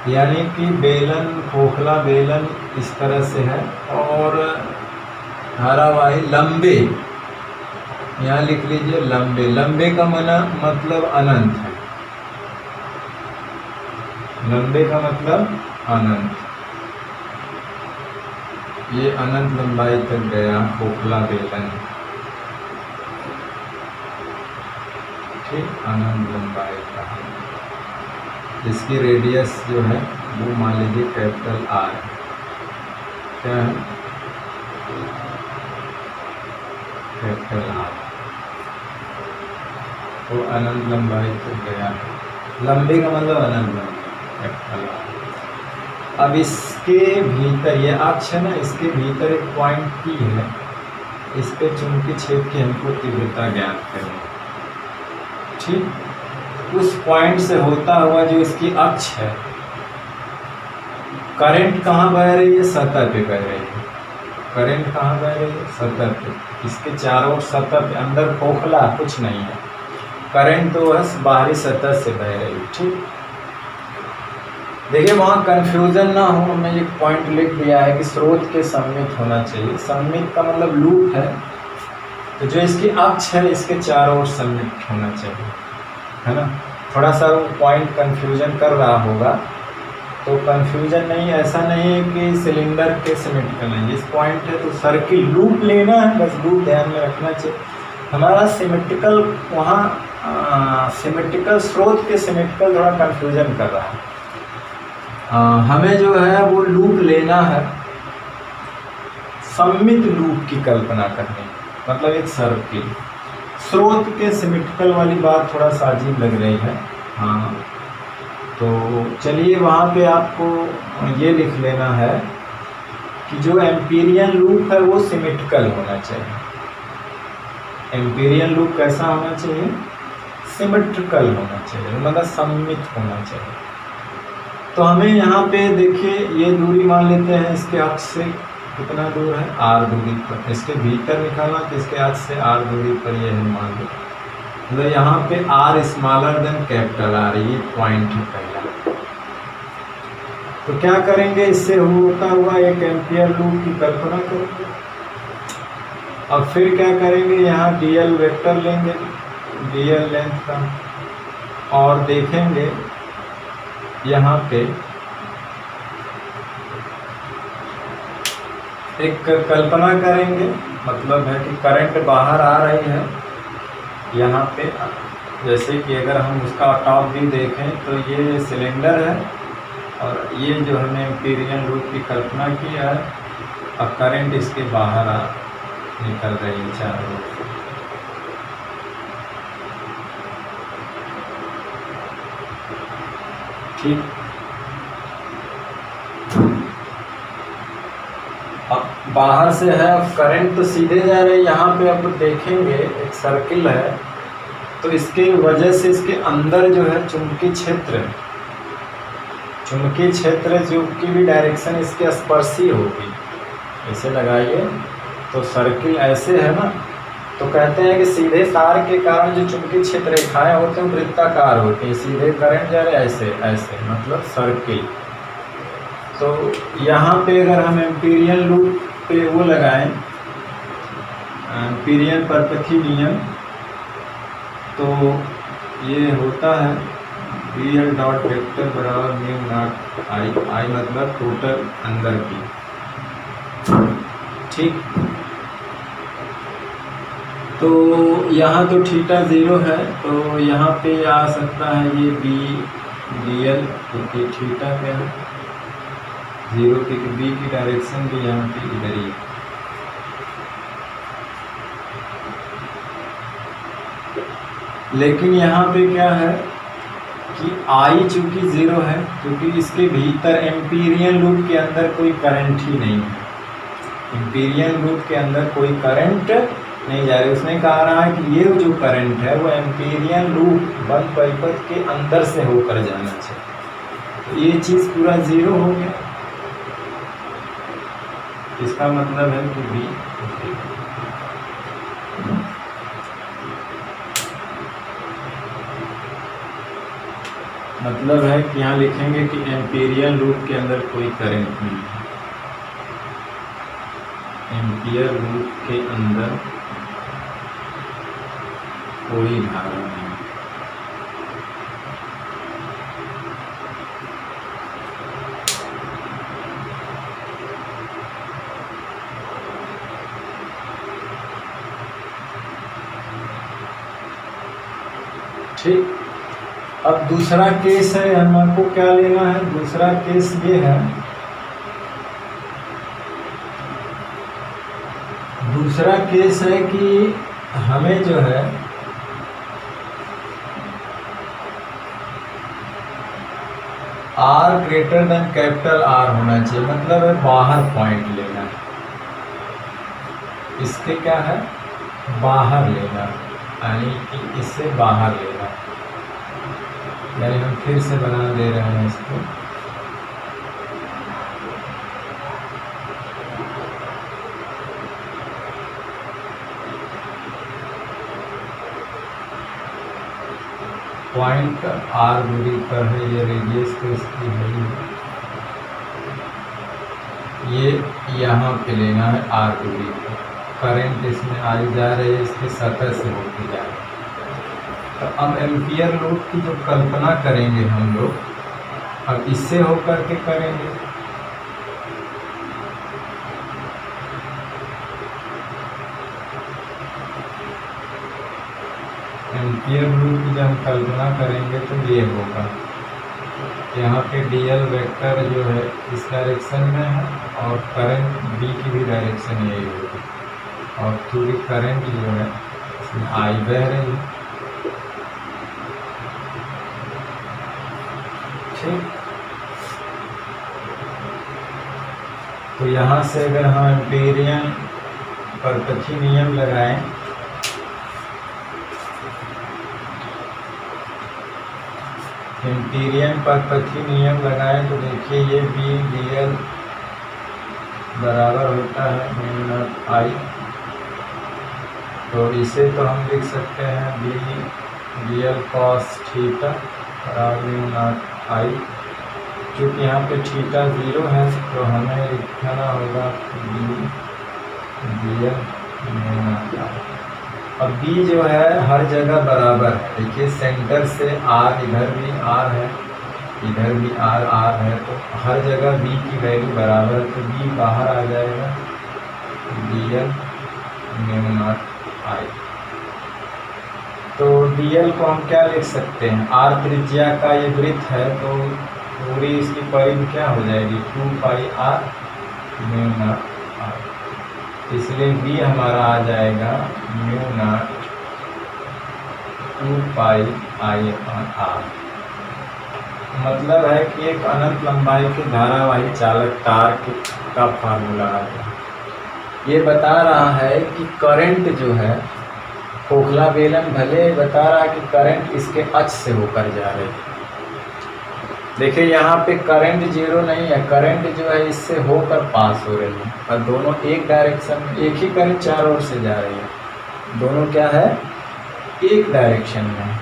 यानी कि बेलन, खोखला बेलन इस तरह से है और धारावाही लंबे, यहाँ लिख लीजिए लंबे। लंबे का मतलब अनंत है, लंबे का मतलब अनंत, ये अनंत लंबाई तक गया खोखला बेलन, ठीक, अनंत लंबाई का। इसकी रेडियस जो है वो मान लीजिए कैपिटल आर, क्या है? कैपिटल आर, तो अनंत लंबाई तक गया। लंबे का मतलब अनंत लंबाई, कैपिटल आर। अब इसके भीतर ये अक्ष है ना, इसके भीतर एक पॉइंट पी है, इस पे चुंबकीय क्षेत्र की हमको तीव्रता ज्ञात करनी, ठीक। उस पॉइंट से होता हुआ जो इसकी अक्ष है, करंट कहाँ बह रही है? सतह पे बह रही है। करंट कहाँ बह रही है? सतह पे। इसके चारों सतह पे अंदर खोखला कुछ नहीं है, करंट तो बस बाहरी सतह से बह रही। ठीक, देखिए वहाँ कंफ्यूजन ना हो, हमने एक पॉइंट लिख दिया है कि स्रोत के सममित होना चाहिए। सममित का मतलब लूप है, तो जो इसकी अक्ष है इसके चारों ओर सममित होना चाहिए, है ना। थोड़ा सा वो पॉइंट कंफ्यूजन कर रहा होगा, तो कंफ्यूजन नहीं, ऐसा नहीं है कि सिलेंडर के सिमेट्रिकल है, इस पॉइंट है तो सर्किल लूप लेना है, बस लूप ध्यान में रखना चाहिए। हमारा सिमेट्रिकल वहाँ सिमेट्रिकल स्रोत के सिमेट्रिकल थोड़ा कंफ्यूजन कर रहा है। हमें जो है वो लूप लेना है, सममित लूप की कल्पना करनी, मतलब एक सर्किल। स्रोत के सिमेट्रिकल वाली बात थोड़ा सा अजीब लग रही है। हाँ, तो चलिए वहाँ पे आपको ये लिख लेना है कि जो एम्पीरियन लूप है वो सिमेट्रिकल होना चाहिए। एम्पीरियन लूप कैसा होना चाहिए? सिमेट्रिकल होना चाहिए, मतलब सममित होना चाहिए। तो हमें यहाँ पे देखिए ये दूरी मान लेते हैं, इसके अक्ष से कितना दूर है? r दूरी पर। इसके भीतर निकालना तो इसके अक्ष से r दूरी पर ये है, मान लो। मतलब यहाँ पे r smaller than capital R, ये पॉइंट है पहला। तो क्या करेंगे, इससे होता हुआ एक एम्पियर लूप की कल्पना करेंगे। अब फिर क्या करेंगे, यहाँ dl वेक्टर लेंगे, dl लेंथ का, और देखेंगे यहाँ पे एक कल्पना करेंगे, मतलब है कि करंट बाहर आ रही है यहाँ पे। जैसे कि अगर हम उसका टॉप व्यू देखें तो ये सिलेंडर है, और ये जो हमने एम्पीरियन लूप की कल्पना किया है, और करंट इसके बाहर निकल रही है चारों ओर। ठीक, अब बाहर से है, अब करंट तो सीधे जा रहे हैं यहाँ पे। अब देखेंगे एक सर्किल है, तो इसके वजह से इसके अंदर जो है चुंबकीय क्षेत्र जो की भी डायरेक्शन इसके स्पर्शी होगी। ऐसे लगाइए तो सर्किल ऐसे है ना, तो कहते हैं कि सीधे तार के कारण जो चुंबकीय क्षेत्र रेखाएं होते हैं वृत्ताकार होती है, सीधे करंट जा रहे ऐसे ऐसे, मतलब सर्किल। तो यहाँ पे अगर हम एम्पीरियन लूप पे वो लगाएं, एम्पीरियन परपथी नियम, तो ये होता है BL डॉट वेक्टर बराबर म्यू नॉट I मतलब टोटल अंदर की। ठीक, तो यहाँ तो थीटा 0 है, तो यहाँ पे आ सकता है ये BL, क्योंकि थीटा क्या है 0, क्योंकि B की डायरेक्शन भी यहाँ पे इधर ही। लेकिन यहाँ पे क्या है कि I चूँकि 0 है, क्योंकि इसके भीतर एम्पीरियन लूप के अंदर कोई करंट ही नहीं है। एम्पीरियन लूप के अंदर कोई करंट नहीं जा रही। उसने कहा रहा है कि ये जो करंट है वो एम्पीरियन लूप बंद परिपथ के अंदर से होकर जाना चाहिए। तो ये चीज़ पूरा 0 हो गया। इसका मतलब है कि B, मतलब है कि यहाँ लिखेंगे कि एम्पीरियन लूप के अंदर कोई करंट नहीं है। एम्पियर लूप के अंदर कोई धारा नहीं। ठीक, अब दूसरा केस है, हमको क्या लेना है? दूसरा केस ये है, दूसरा केस है कि हमें जो है R greater than capital R होना चाहिए, मतलब है बाहर पॉइंट लेना है। इसके क्या है? बाहर लेना, यानी कि इससे बाहर लेना। यानी हम फिर से बना दे रहे हैं इसको। पॉइंट आर दूरी पर है, ये रेडियस तो इसकी है ही, ये यहाँ पे लेना है आर दूरी पर। करंट इसमें आई जा रही है, इसकी सतह से होती जा रही है। तो अब एम्पियर लूप की जो कल्पना करेंगे हम लोग, अब इससे होकर के करेंगे। एम्पियर लूप की जब हम कल्पना करेंगे तो ये होगा, यहाँ पे डीएल वेक्टर जो है इस डायरेक्शन में है और करंट बी की भी डायरेक्शन यही होगी, और पूरी करंट जो है इसमें आई बह रही है। ठीक, तो यहाँ से अगर हम एम्पीरियन परपथी नियम लगाएं, एम्पीरियन परपथी नियम लगाएं तो देखिए ये बी डी एल बराबर होता है म्यू नॉट आई। तो इसे तो हम लिख सकते हैं B D L cos theta बराबर म्यू नॉट आई। क्योंकि यहाँ पे थीटा 0 है तो हमें लिखना होगा B D L mu naught I. अब b जो है हर जगह बराबर है, देखिए सेंटर से r, इधर भी r है, इधर भी r है, तो हर जगह b की वैल्यू बराबर है, तो b बाहर आ जाएगा dl म्यू नॉट आई। तो dl को हम क्या लिख सकते हैं, r त्रिज्या का ये वृत्त है तो पूरी इसकी परिधि क्या हो जाएगी 2 pi r mu naught I. इसलिए b हमारा आ जाएगा mu naught 2 pi I upon R. मतलब है कि एक अनंत लंबाई के धारावाही चालक तार का फार्मूला आ गया। ये बता रहा है कि करंट जो है, खोखला बेलन भले बता रहा है कि करंट इसके अक्ष से होकर जा रही है। देखिए यहाँ पे करंट 0 नहीं है, करंट जो है इससे होकर पास हो रही है, और दोनों एक डायरेक्शन में, एक ही करंट चारों ओर से जा रही है, दोनों क्या है एक डायरेक्शन में।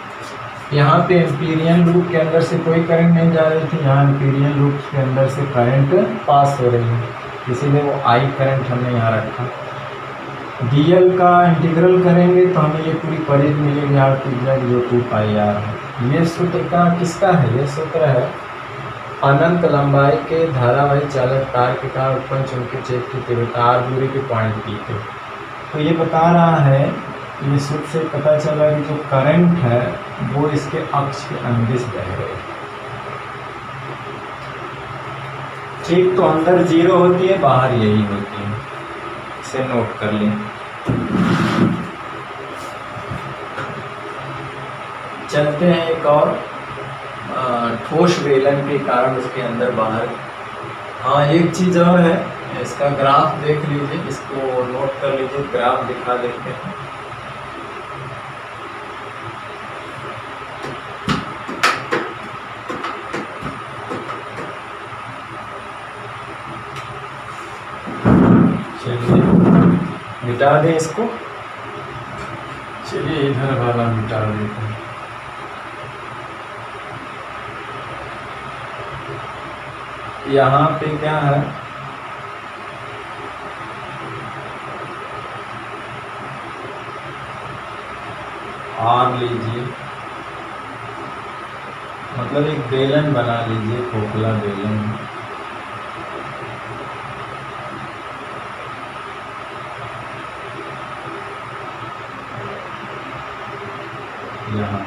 यहाँ पे एम्पीरियन लूप के अंदर से कोई करंट नहीं जा रही थी, यहाँ एम्पीरियन लूप के अंदर से करंट पास हो रही है, इसीलिए वो आई करंट हमने यहाँ रखा। डीएल का इंटीग्रल करेंगे तो हमें ये पूरी परिधि मिलेगी आर त्रिज्या की, जो 2 पाई आर है। ये सूत्र का किसका है, ये सूत्र है अनंत लंबाई के धारावाही चालक तार के कारण उत्पन्न चुंबकीय क्षेत्र की तीव्रता आर दूरी के पॉइंट पी पे। तो ये बता रहा है, ये सूत्र से पता चला कि जो करंट है वो इसके अक्ष के अनुदिश बह रही है। ठीक, तो अंदर 0 होती है, बाहर यही होती है, इसे नोट कर लें। चलते हैं एक और ठोस बेलन के कारण उसके अंदर बाहर। हाँ, एक चीज़ और है, इसका ग्राफ देख लीजिए, इसको नोट कर लीजिए, ग्राफ दिखा देते हैं। चलिए मिटा दें इसको, चलिए इधर वाला मिटा देते हैं। यहाँ पे क्या है, आर लीजिए, मतलब एक बेलन बना लीजिए, खोखला बेलन। यहाँ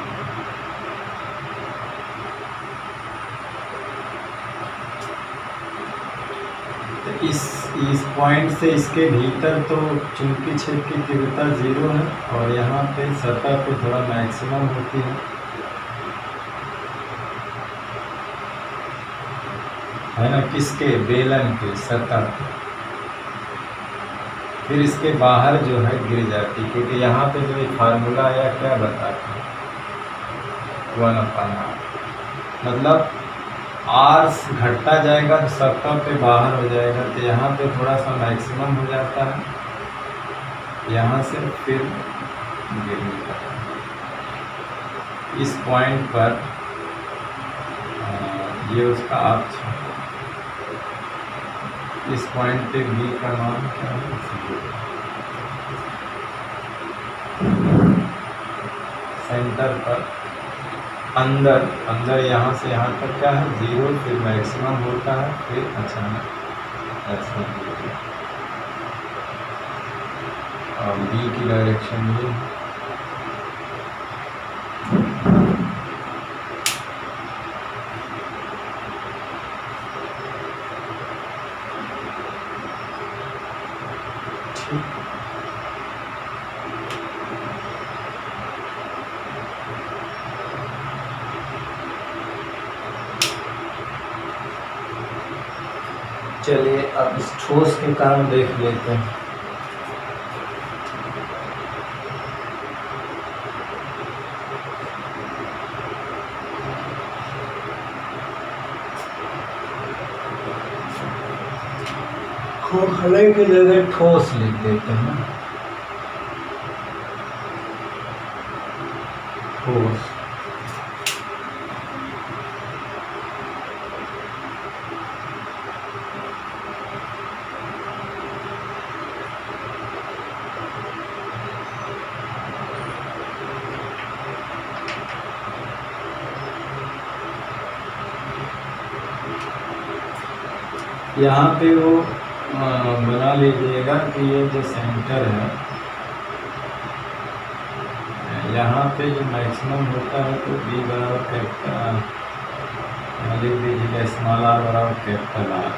इस पॉइंट से इसके भीतर तो चुंबकीय क्षेत्र की तीव्रता 0 है, और यहाँ पे सतह पे थोड़ा मैक्सिमम होती है ना, किसके, बेलन के सतह पे। फिर इसके बाहर जो है गिर जाती, क्योंकि यहाँ पे जो एक फार्मूला आया क्या बताता है 1/r, मतलब आर घटता जाएगा तो सतह पे बाहर हो जाएगा, तो यहाँ पे थोड़ा सा मैक्सिमम हो जाता है, यहाँ से फिर गिर जाता है। इस पॉइंट पर ये उसका अक्ष है, इस पॉइंट पे बी का मान क्या है, सेंटर पर अंदर यहाँ से यहाँ तक क्या है 0, फिर मैक्सिमम होता है, फिर अचानक ऐसा और बी की डायरेक्शन ये है। चलिए अब इस ठोस के काम देख लेते हैं। खोखले की जगह ठोस लिख देते हैं, ठोस। यहाँ पे वो बना लीजिएगा कि ये जो सेंटर है, यहाँ पे जो मैक्सिमम होता है तो बी बराबर कैपिटल लिख दीजिएगा, स्मॉल आर बराबर कैपिटल आर,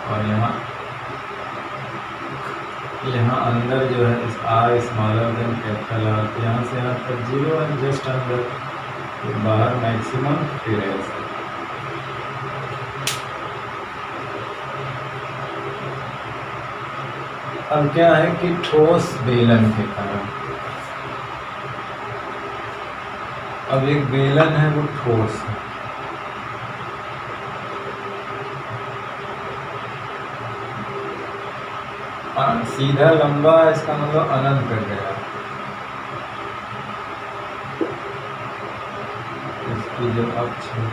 और यहाँ अंदर जो है इस R smaller than capital R, यहाँ से यहाँ तक 0 है जस्ट अंदर, फिर बाहर मैक्सिमम, फिर ऐसे। अब क्या है कि ठोस बेलन के कारण, अब एक बेलन है वो ठोस है, सीधा लंबा, इसका मतलब अनंत कर गया, इसकी जो अक्ष है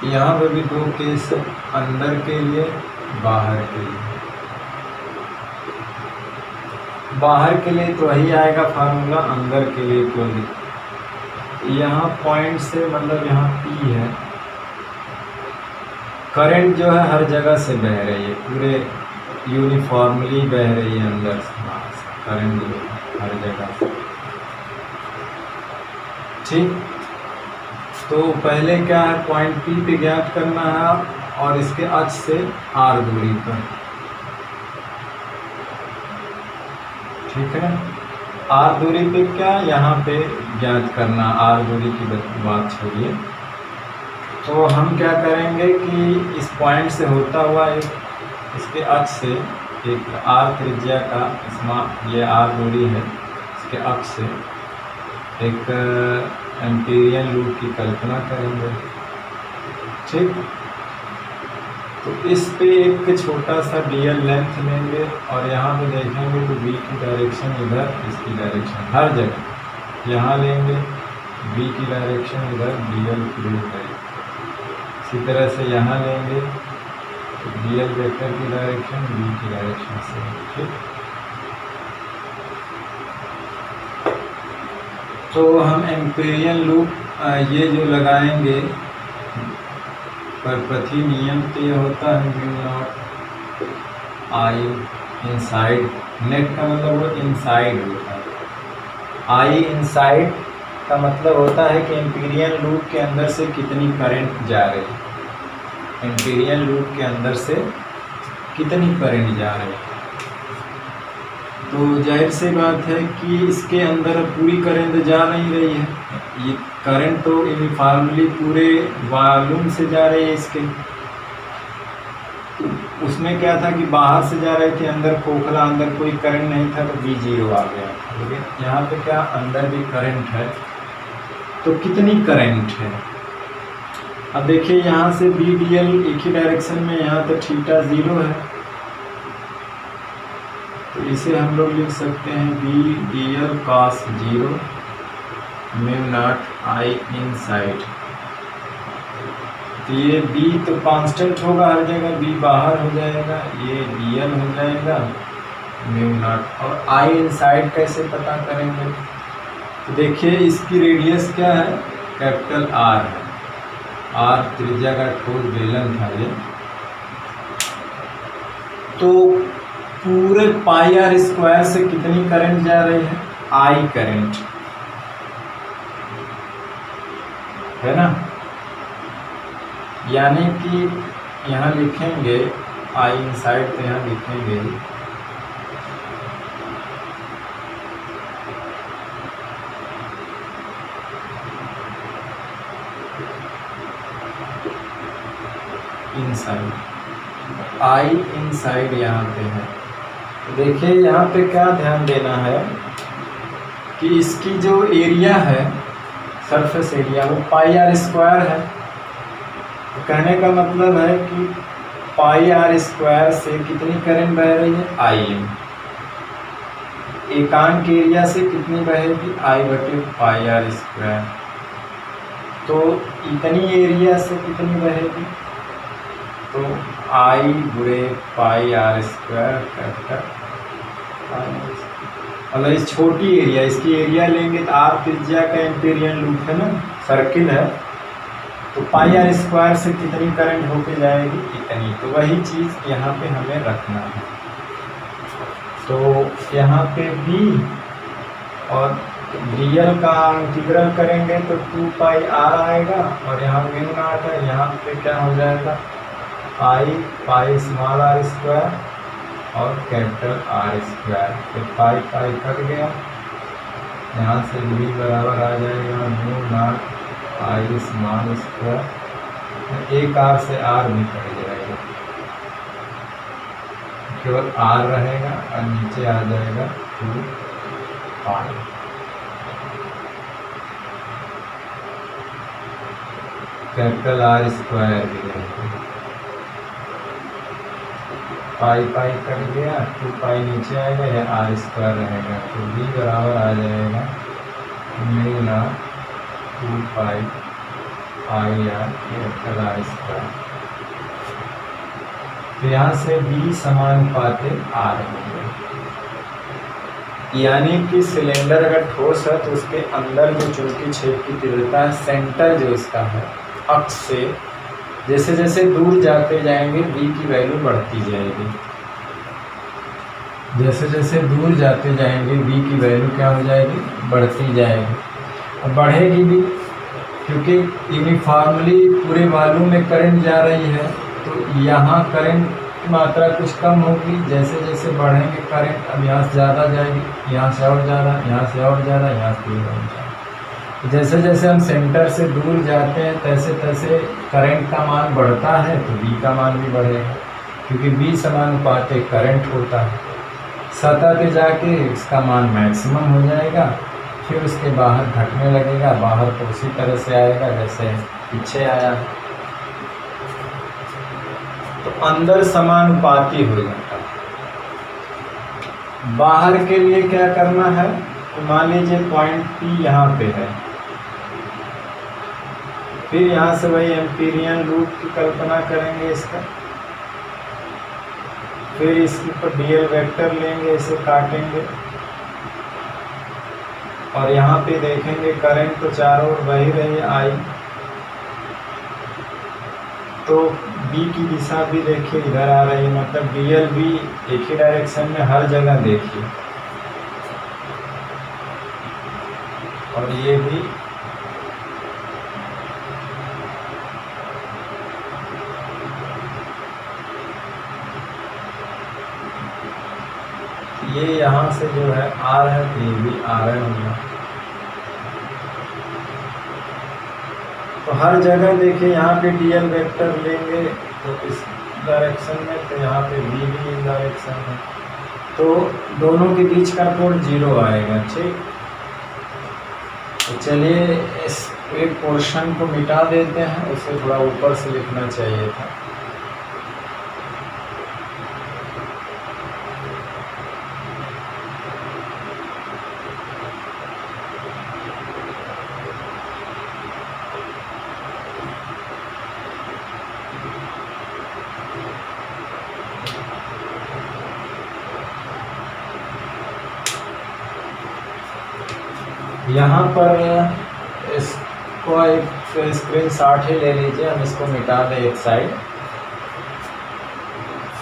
यहाँ पे भी 2 केस है, अंदर के लिए, बाहर के लिए। बाहर के लिए तो वही आएगा फार्मूला, अंदर के लिए कोई, यहाँ पॉइंट से मतलब यहाँ P है, करंट जो है हर जगह से बह रही है, पूरे यूनिफॉर्मली बह रही है अंदर से बाहर से, करंट जो है हर जगह से। ठीक, तो पहले क्या है, पॉइंट P पे ज्ञात करना है और इसके अक्ष से R दूरी पर, ठीक है। R दूरी पे क्या यहाँ पे ज्ञात करना, R दूरी की बात छोड़िए। तो हम क्या करेंगे कि इस पॉइंट से होता हुआ इसके अक्ष से एक R त्रिज्या का ये R दूरी है, इसके अक्ष से एक एम्पीरियन लूप की कल्पना करेंगे, ठीक। तो इस पे एक छोटा सा dl लेंथ लेंगे और यहाँ पे देखेंगे तो b की डायरेक्शन इधर, इसकी डायरेक्शन हर जगह यहाँ लेंगे, b की डायरेक्शन इधर dl की है, इसी तरह से यहाँ लेंगे तो dl वेक्टर की डायरेक्शन b की डायरेक्शन से, ठीक। तो हम एम्पीरियन लूप ये जो लगाएंगे परपथी नियम, तो ये होता है mu naught I inside, net का मतलब वो इनसाइड होता है, आई इनसाइड का मतलब होता है कि एम्पीरियन लूप के अंदर से कितनी करंट जा रही है, एम्पीरियन लूप के अंदर से कितनी करंट जा रही है। तो जाहिर सी बात है कि इसके अंदर पूरी करंट जा नहीं रही है, ये करंट तो यूनिफॉर्मली पूरे वॉल्यूम से जा रही है इसके। उसमें क्या था कि बाहर से जा रही थी, अंदर खोखला, अंदर कोई करंट नहीं था, तो V0 आ गया। लेकिन यहाँ पे क्या अंदर भी करंट है, तो कितनी करंट है। अब देखिए यहाँ से BDL एक ही डायरेक्शन में, यहाँ तो थीटा 0 है, तो इसे हम लोग लिख सकते हैं B D L cos 0 mu naught I inside. तो ये b तो कांस्टेंट होगा हर जगह, b बाहर हो जाएगा, ये dl हो जाएगा म्यू नॉट। और i इनसाइड कैसे पता करेंगे? तो देखिए इसकी रेडियस क्या है, कैपिटल R है, R त्रिज्या का ठोस बेलन था ये। तो पूरे पाई आर स्क्वायर से कितनी करंट जा रही है, I करंट है ना। यानी कि यहाँ लिखेंगे I इनसाइड, तो यहाँ लिखेंगे इनसाइड, I इनसाइड यहाँ पे है। देखिए यहाँ पे क्या ध्यान देना है कि इसकी जो एरिया है, सरफेस एरिया, वो पाई आर स्क्वायर है। तो कहने का मतलब है कि पाई आर स्क्वायर से कितनी करंट बह रही है, आई एम। एकांक एरिया से कितनी बहेगी, आई बटे पाई आर स्क्वायर। तो इतनी एरिया से कितनी बहेगी, तो आई गुणे पाई आर स्क्वायर कैपिटल। मतलब इस छोटी एरिया, इसकी एरिया लेंगे तो आर त्रिज्या का एम्पीरियन लूप है ना, सर्किल है। तो पाई आर स्क्वायर से कितनी करंट होके जाएगी, इतनी। तो वही चीज़ यहाँ पे हमें रखना है। तो यहाँ पे b और dl का इंटीग्रल करेंगे तो 2 पाई r आएगा, और यहाँ म्यू नॉट है, यहाँ पे क्या हो जाएगा, आई पाई स्मॉल आर स्क्वायर और कैपिटल आर स्क्वायर। तो पाई पाई कट गया, यहाँ से b बराबर आ जाएगा म्यू नॉट आई स्मॉल स्क्वायर। एक आर से आर भी कट जाएगा, केवल आर रहेगा और नीचे आ जाएगा 2 पाई। कैपिटल आर स्क्वायर भी रहेगा, पाई पाई कट गया, 2 पाई नीचे आएगा, यह आर स्क्वायर रहेगा। तो b बराबर आ जाएगा mu naught 2 pi I R capital R square. तो यहाँ से b समानुपाती r होंगे। यानी कि सिलेंडर अगर ठोस है तो उसके अंदर जो चुंबकीय छेद की तीव्रता है, सेंटर जो इसका है अक्ष से जैसे जैसे दूर जाते जाएंगे b की वैल्यू बढ़ती जाएगी। जैसे जैसे दूर जाते जाएंगे b की वैल्यू क्या हो जाएगी, बढ़ती जाएगी। और बढ़ेगी भी क्योंकि यूनिफॉर्मली पूरे वॉल्यूम में करंट जा रही है, तो यहाँ करंट की मात्रा कुछ कम होगी। जैसे जैसे बढ़ेंगे करंट, अब यहाँ से ज़्यादा जाएगी, यहाँ से और ज़्यादा, यहाँ से और ज़्यादा, यहाँ से और ज़्यादा। जैसे जैसे हम सेंटर से दूर जाते हैं तैसे तैसे करंट का मान बढ़ता है, तो b का मान भी बढ़ेगा, क्योंकि b समानुपाती करंट होता है। सतह पे जाके इसका मान मैक्सिमम हो जाएगा, फिर उसके बाहर घटने लगेगा। बाहर तो उसी तरह से आएगा जैसे पीछे आया, तो अंदर समानुपाती हो जाता है। बाहर के लिए क्या करना है, तो मान लीजिए पॉइंट P यहाँ पे है, फिर यहाँ से वही एम्पीरियन लूप की कल्पना करेंगे इसका, फिर इसके ऊपर dl वेक्टर लेंगे, इसे काटेंगे और यहाँ पे देखेंगे करंट तो चारों ओर बही रही है आई। तो b की दिशा भी देखिए इधर आ रही है, मतलब dl भी एक ही डायरेक्शन में हर जगह देखिए, और ये भी ये यहाँ से जो है R है, तो ये भी R होगा। तो हर जगह देखिए यहाँ पे dl वेक्टर लेंगे तो इस डायरेक्शन में, तो यहाँ पे b भी इस डायरेक्शन में, तो दोनों के बीच का कोण 0 आएगा। ठीक, तो चलिए इस एक पोर्शन को मिटा देते हैं, उसे थोड़ा ऊपर से लिखना चाहिए था। यहाँ पर इसको एक स्क्रीन शॉट ही ले लीजिए, हम इसको मिटा दें एक साइड।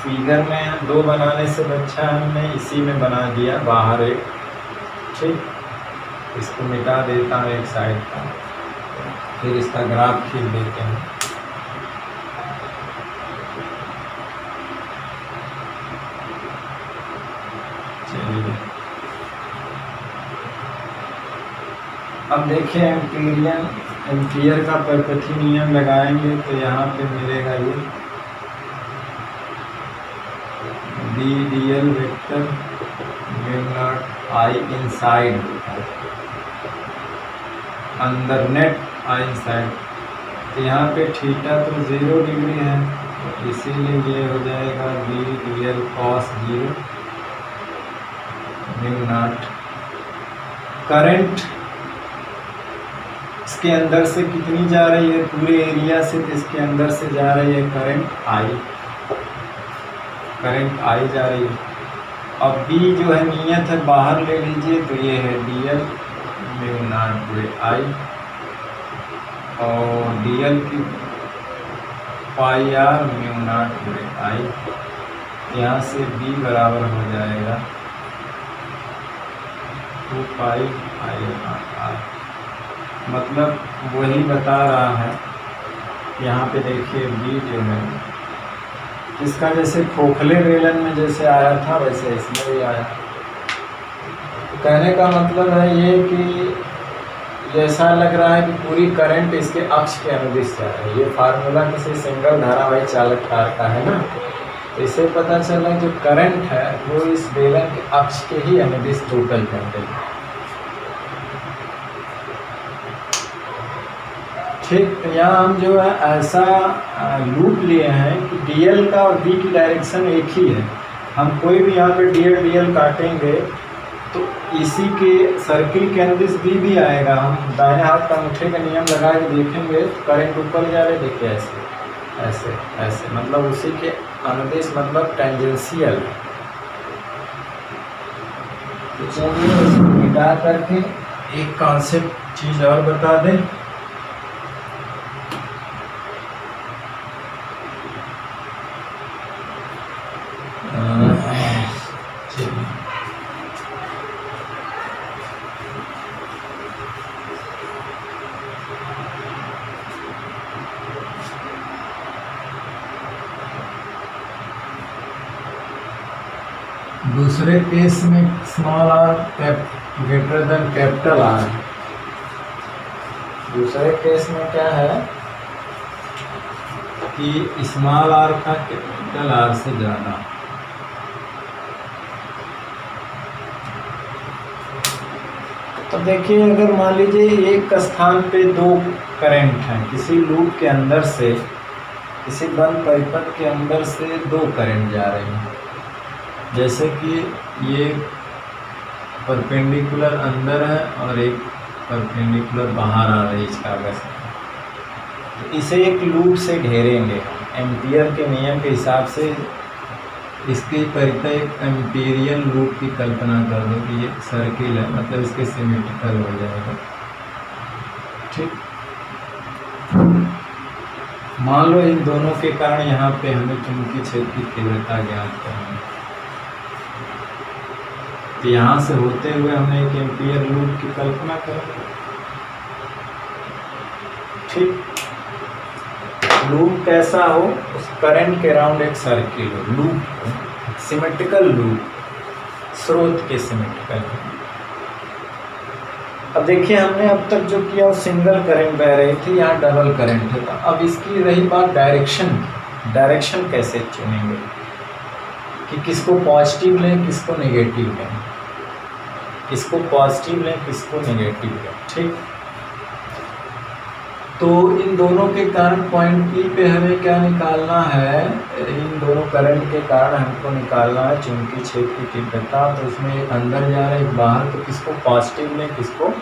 फिगर में 2 बनाने से अच्छा हमने इसी में बना दिया बाहर एक। ठीक, इसको मिटा देता हूँ एक साइड का, फिर इसका ग्राफ खींच देते हैं। चलिए अब देखिए एम्पियर का परपथी नियम लगाएंगे तो यहाँ पे मिलेगा ये dl vector mu naught I inside, अंदर नेट आई इनसाइड। तो यहाँ पे थीटा तो 0 डिग्री है, तो इसीलिए ये हो जाएगा dl cos 0 mu not. Current इसके अंदर से कितनी जा रही है, पूरे एरिया से, तो इसके अंदर से जा रही है करंट आई जा रही है। अब B जो है नियत है बाहर ले लीजिए, तो ये है dl mu naught by I, और dl की pi R mu naught by I. यहाँ से B बराबर हो जाएगा 2 पाई आई आर। मतलब वही बता रहा है। यहाँ पे देखिए B जो है इसका जैसे खोखले बेलन में जैसे आया था वैसे इसमें भी आया। तो कहने का मतलब है ये कि ऐसा लग रहा है कि पूरी करंट इसके अक्ष के अनुदिश जा रही है। ये फार्मूला किसी सिंगल धारावाही चालक तार का है ना, तो इससे पता चला जो करंट है वो इस बेलन के अक्ष के ही अनुदिश टोटल कर देगी। ठीक, तो यहाँ हम जो है ऐसा लूप लिए हैं कि dl का और b की डायरेक्शन एक ही है। हम कोई भी यहाँ पे dl काटेंगे तो इसी के सर्किल के अनुदिश b भी आएगा। हम दाहिने हाथ का अंगूठे का नियम लगा के देखेंगे तो करंट ऊपर जा रहे, देखिए ऐसे ऐसे ऐसे, मतलब उसी के अनुदिश, मतलब टेंजेंशियल। तो चलिए इसको मिटा करके एक कॉन्सेप्ट चीज़ और बता दें। दूसरे केस में small R greater than capital R. दूसरे केस में क्या है कि स्मॉल आर का कैपिटल आर से ज़्यादा। तो देखिए अगर मान लीजिए एक स्थान पे 2 करंट हैं, किसी लूप के अंदर से, किसी बंद परिपथ के अंदर से 2 करंट जा रहे हैं। जैसे कि ये परपेंडिकुलर अंदर है और एक परपेंडिकुलर बाहर आ रही है इस कागज से, तो इसे एक लूप से घेरेंगे। एम्पियर के नियम के हिसाब से इसके परितः एक एम्पीरियल लूप की कल्पना कर दो कि ये सर्किल है, मतलब इसके सिमेट्रिकल हो जाएगा। ठीक, मान लो इन दोनों के कारण यहाँ पे हमें चुंबकीय क्षेत्र की तीव्रता ज्ञात करनी है। तो यहाँ से होते हुए हमने एक एम्पियर लूप की कल्पना कर। ठीक, लूप कैसा हो, उस करंट के अराउंड एक सर्किल हो, लूप हो, सिमेट्रिकल लूप, स्रोत के सिमेट्रिकल। अब देखिए हमने अब तक जो किया वो सिंगल करंट बह रही थी, यहाँ डबल करंट है। तो अब इसकी रही बात डायरेक्शन कैसे चुनेंगे कि किसको पॉजिटिव लें किसको नेगेटिव लें, किसको पॉजिटिव लें किसको नेगेटिव लें। ठीक, तो इन दोनों के कारण पॉइंट P पे हमें क्या निकालना है, इन दोनों करंट के कारण हमको निकालना है चुंबकीय क्षेत्र की तीव्रता। तो इसमें एक अंदर जा रहा है एक बाहर, तो किसको पॉजिटिव लें किसको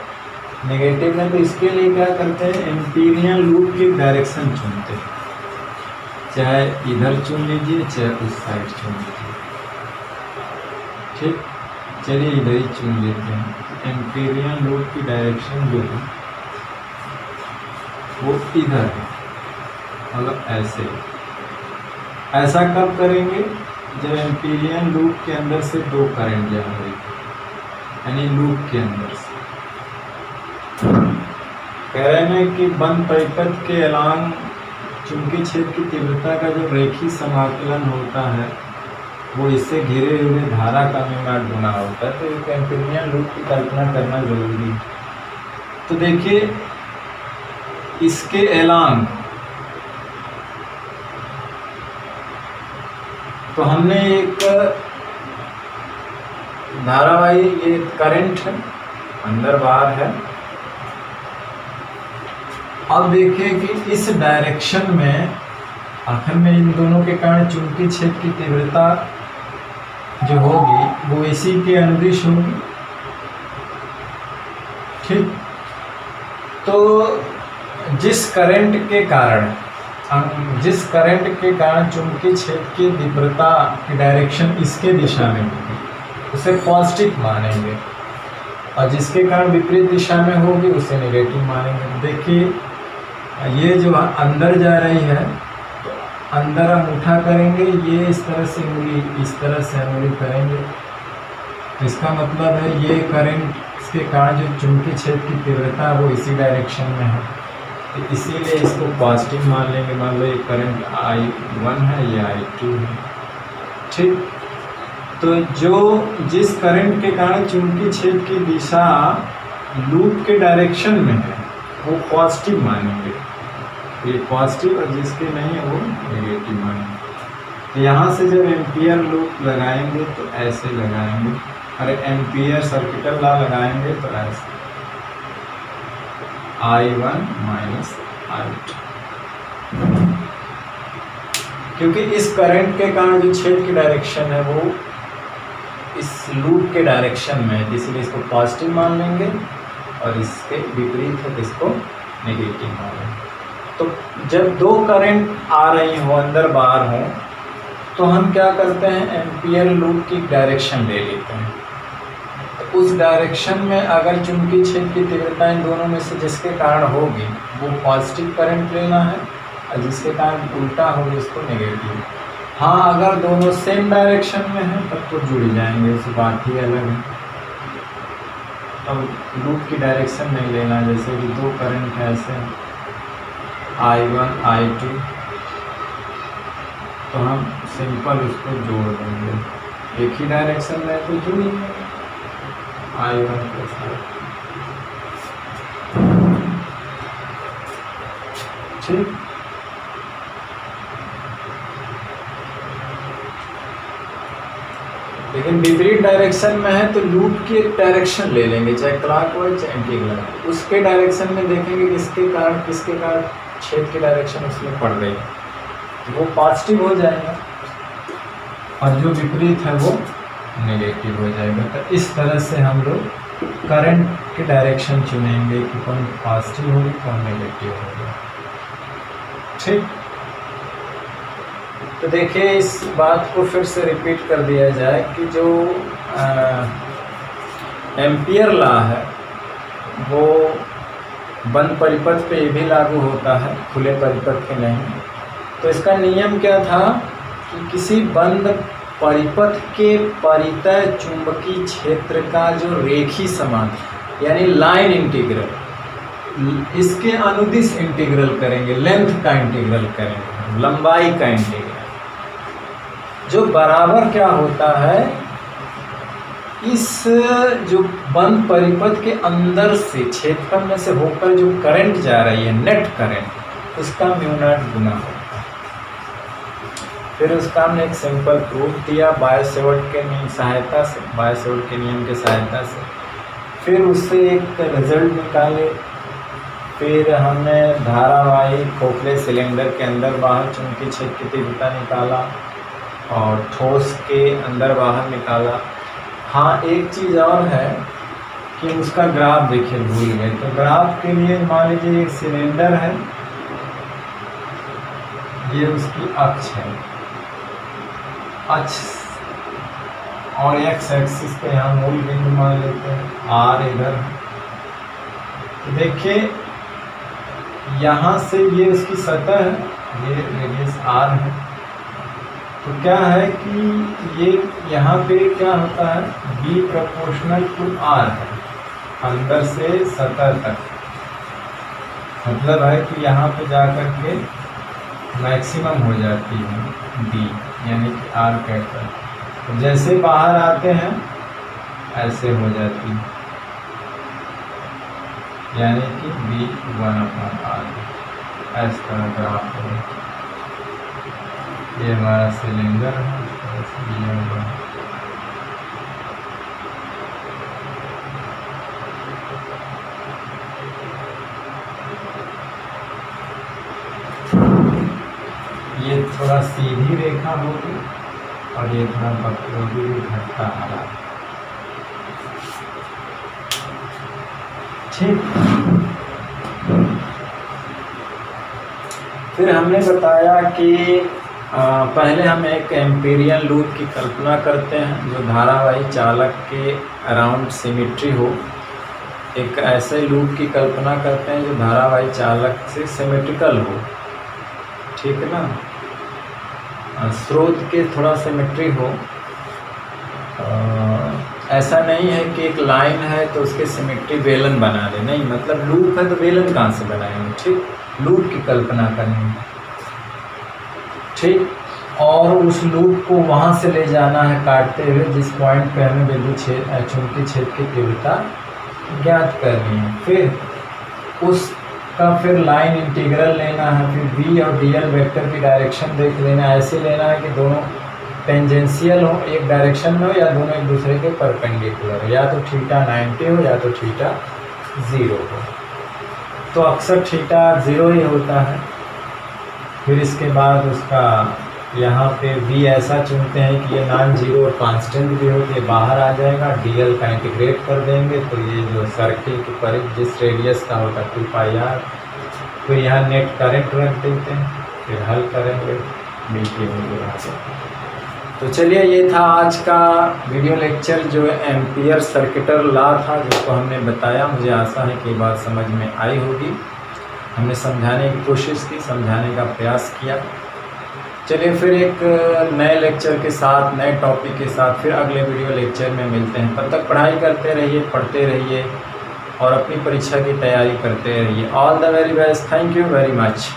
नेगेटिव लें। तो इसके लिए क्या करते हैं, एम्पीरियल लूप की डायरेक्शन चुनते हैं, चाहे इधर चुन लीजिए चाहे उस साइड चुन लीजिए। ठीक, चलिए इधर ही चुन लेते हैं। एम्पीरियन लूप की डायरेक्शन जो है वो इधर है, मतलब ऐसे। ऐसा कब करेंगे? जब एम्पीरियन लूप के अंदर से दो करंट जा रही है, यानी लूप के अंदर से। कह रहे हैं कि बंद परिपथ के अलांग चुंबकीय क्षेत्र की तीव्रता का जो रेखीय समाकलन होता है वो इससे घिरे हुए धारा का अनुनाद गुना होता है। तो एक एम्पीरियन लूप की कल्पना करना जरूरी है। तो देखिए इसके अलांग तो हमने एक धारावाही, ये करंट है, अंदर बाहर है। अब देखिए कि इस डायरेक्शन में आखिर में इन दोनों के कारण चुंबकीय क्षेत्र की तीव्रता जो होगी वो इसी के अनुदिश होगी। ठीक, तो जिस करंट के कारण चुंबकीय क्षेत्र की तीव्रता की डायरेक्शन इसके दिशा में होगी उसे पॉजिटिव मानेंगे, और जिसके कारण विपरीत दिशा में होगी उसे नेगेटिव मानेंगे। देखिए ये जो अंदर जा रही है, तो अंदर अंगूठा करेंगे, ये इस तरह से उंगली, इस तरह से उंगली करेंगे, तो इसका मतलब है ये करंट इसके कारण जो चुंबकीय क्षेत्र की तीव्रता है वो इसी डायरेक्शन में है, तो इसीलिए इसको पॉजिटिव मान लेंगे। मान लो ये करंट I1 है, ये I2 है। ठीक, तो जिस करंट के कारण चुंबकीय क्षेत्र की दिशा लूप के डायरेक्शन में है वो पॉजिटिव मानेंगे, ये पॉजिटिव, और जिसके नहीं है वो नेगेटिव मानेंगे। तो यहाँ से जब एम्पियर लूप लगाएंगे तो ऐसे लगाएंगे, और एम्पियर सर्किटल लॉ लगाएंगे तो ऐसे I1 माइनस I2, क्योंकि इस करंट के कारण जो क्षेत्र की डायरेक्शन है वो इस लूप के डायरेक्शन में है, इसलिए इसको पॉजिटिव मान लेंगे, और इसके विपरीत है तो इसको नेगेटिव मान लेंगे। तो जब दो करंट आ रही हो, अंदर बाहर हो, तो हम क्या करते हैं, एम्पियर लूप की डायरेक्शन ले लेते हैं। तो उस डायरेक्शन में अगर चुंबकीय क्षेत्र की तीव्रता इन दोनों में से जिसके कारण होगी वो पॉजिटिव करंट लेना है, और जिसके कारण उल्टा होगी उसको नेगेटिव। हाँ, अगर दोनों सेम डायरेक्शन में है तब तो जुड़ जाएंगे, उस बात ही अलग है। अब लूप की डायरेक्शन नहीं लेना, जैसे कि दो करंट है ऐसे I1 I2, तो हम सिंपल उसको जोड़ देंगे, एक ही डायरेक्शन में तो जुड़ I1 प्लस I2। ठीक, लेकिन विपरीत डायरेक्शन में है तो लूप की एक डायरेक्शन ले लेंगे, चाहे क्लॉकवाइज चाहे एंटी क्लॉकवाइज। उसके डायरेक्शन में देखेंगे किसके कारण क्षेत्र की डायरेक्शन उसमें पड़ रही है, तो वो पॉजिटिव हो जाएगा, और जो विपरीत है वो नेगेटिव हो जाएगा। तो इस तरह से हम लोग करंट की डायरेक्शन चुनेंगे कि कौन पॉजिटिव होगी कौन नेगेटिव होगी। ठीक, तो देखिए इस बात को फिर से रिपीट कर दिया जाए कि जो एम्पियर लॉ है वो बंद परिपथ पे भी लागू होता है, खुले परिपथ पे नहीं। तो इसका नियम क्या था कि किसी बंद परिपथ के परितः चुंबकीय क्षेत्र का जो रेखीय समाकलन यानी लाइन इंटीग्रल, इसके अनुदिश इंटीग्रल करेंगे, लेंथ का इंटीग्रल करेंगे, लंबाई का इंटीग्रल, जो बराबर क्या होता है, इस जो बंद परिपथ के अंदर से क्षेत्रफल में से होकर जो करंट जा रही है, नेट करंट, उसका म्यू नॉट गुना होता है। फिर उसका हमने एक सिंपल प्रूफ दिया बायो-सेवर्ट के सहायता से, बायो-सेवर्ट के नियम के सहायता से। फिर उससे एक रिजल्ट निकाले। फिर हमने धारावाही खोखले सिलेंडर के अंदर बाहर चुंबकीय क्षेत्र की तीव्रता निकाला, और ठोस के अंदर बाहर निकाला। हाँ, एक चीज़ और है कि उसका ग्राफ देखिए भूल गए। तो ग्राफ के लिए मान लीजिए एक सिलेंडर है, ये उसकी अक्ष है, अक्ष और एक्स एक्सिस पे यहाँ मूल बिंदु मान लेते हैं, आर इधर। तो देखिए यहाँ से ये उसकी सतह है, ये रेडियस आर है। तो क्या है कि ये यहाँ पे क्या होता है, बी प्रोपोर्शनल टू आर है, अंदर से सतह तक। मतलब है कि यहाँ पे जा कर के मैक्सिमम हो जाती है बी, यानी कि आर कैपिटल। तो जैसे बाहर आते हैं ऐसे हो जाती है, यानी कि बी 1/r। इस तरह ग्राफ है। ये हमारा सिलेंडर है, ये होगा। ये थोड़ा सीधी रेखा होगी और ये थोड़ा वक्रोगी घटता आ रहा है। ठीक। फिर हमने बताया कि पहले हम एक एम्पीरियल लूप की कल्पना करते हैं जो धारावाही चालक के अराउंड सिमेट्री हो। एक ऐसे लूप की कल्पना करते हैं जो धारावाही चालक से सिमेट्रिकल हो, ठीक है ना, स्रोत के थोड़ा सिमेट्री हो। ऐसा नहीं है कि एक लाइन है तो उसके सिमेट्री बेलन बना दे, नहीं, मतलब लूप है तो बेलन कहाँ से बनाएंगे, ठीक, लूप की कल्पना करेंगे, ठीक। और उस लूप को वहाँ से ले जाना है काटते हुए जिस पॉइंट पे हमें बिंदु छेद चुंबकीय क्षेत्र की तीव्रता ज्ञात करनी है। फिर उसका फिर लाइन इंटीग्रल लेना है, फिर बी और डी एल वेक्टर की डायरेक्शन देख लेना है। ऐसे लेना है कि दोनों टेंजेंशियल हो, एक डायरेक्शन में हो, या दोनों एक दूसरे के परपेंडिकुलर हो, या तो थीटा 90 हो या तो थीटा 0 हो। तो अक्सर थीटा 0 ही होता है। फिर इसके बाद उसका यहाँ पे v ऐसा चुनते हैं कि ये नॉन जीरो और कांस्टेंट भी हो, ये बाहर आ जाएगा। dl का इंटीग्रेट कर देंगे तो ये जो सर्किल की परिधि जिस रेडियस का होगा 2πr। फिर यहाँ नेट करंट रख देते हैं, फिर हल करेंगे बी की वैल्यू आ जाए। तो चलिए, ये था आज का वीडियो लेक्चर जो एम्पियर सर्किटर लॉ था, जिसको हमने बताया। मुझे आशा है कि बात समझ में आई होगी। हमने समझाने की कोशिश की, समझाने का प्रयास किया। चलिए फिर एक नए लेक्चर के साथ, नए टॉपिक के साथ फिर अगले वीडियो लेक्चर में मिलते हैं। तब तक पढ़ाई करते रहिए, पढ़ते रहिए और अपनी परीक्षा की तैयारी करते रहिए। All the very best. Thank you very much.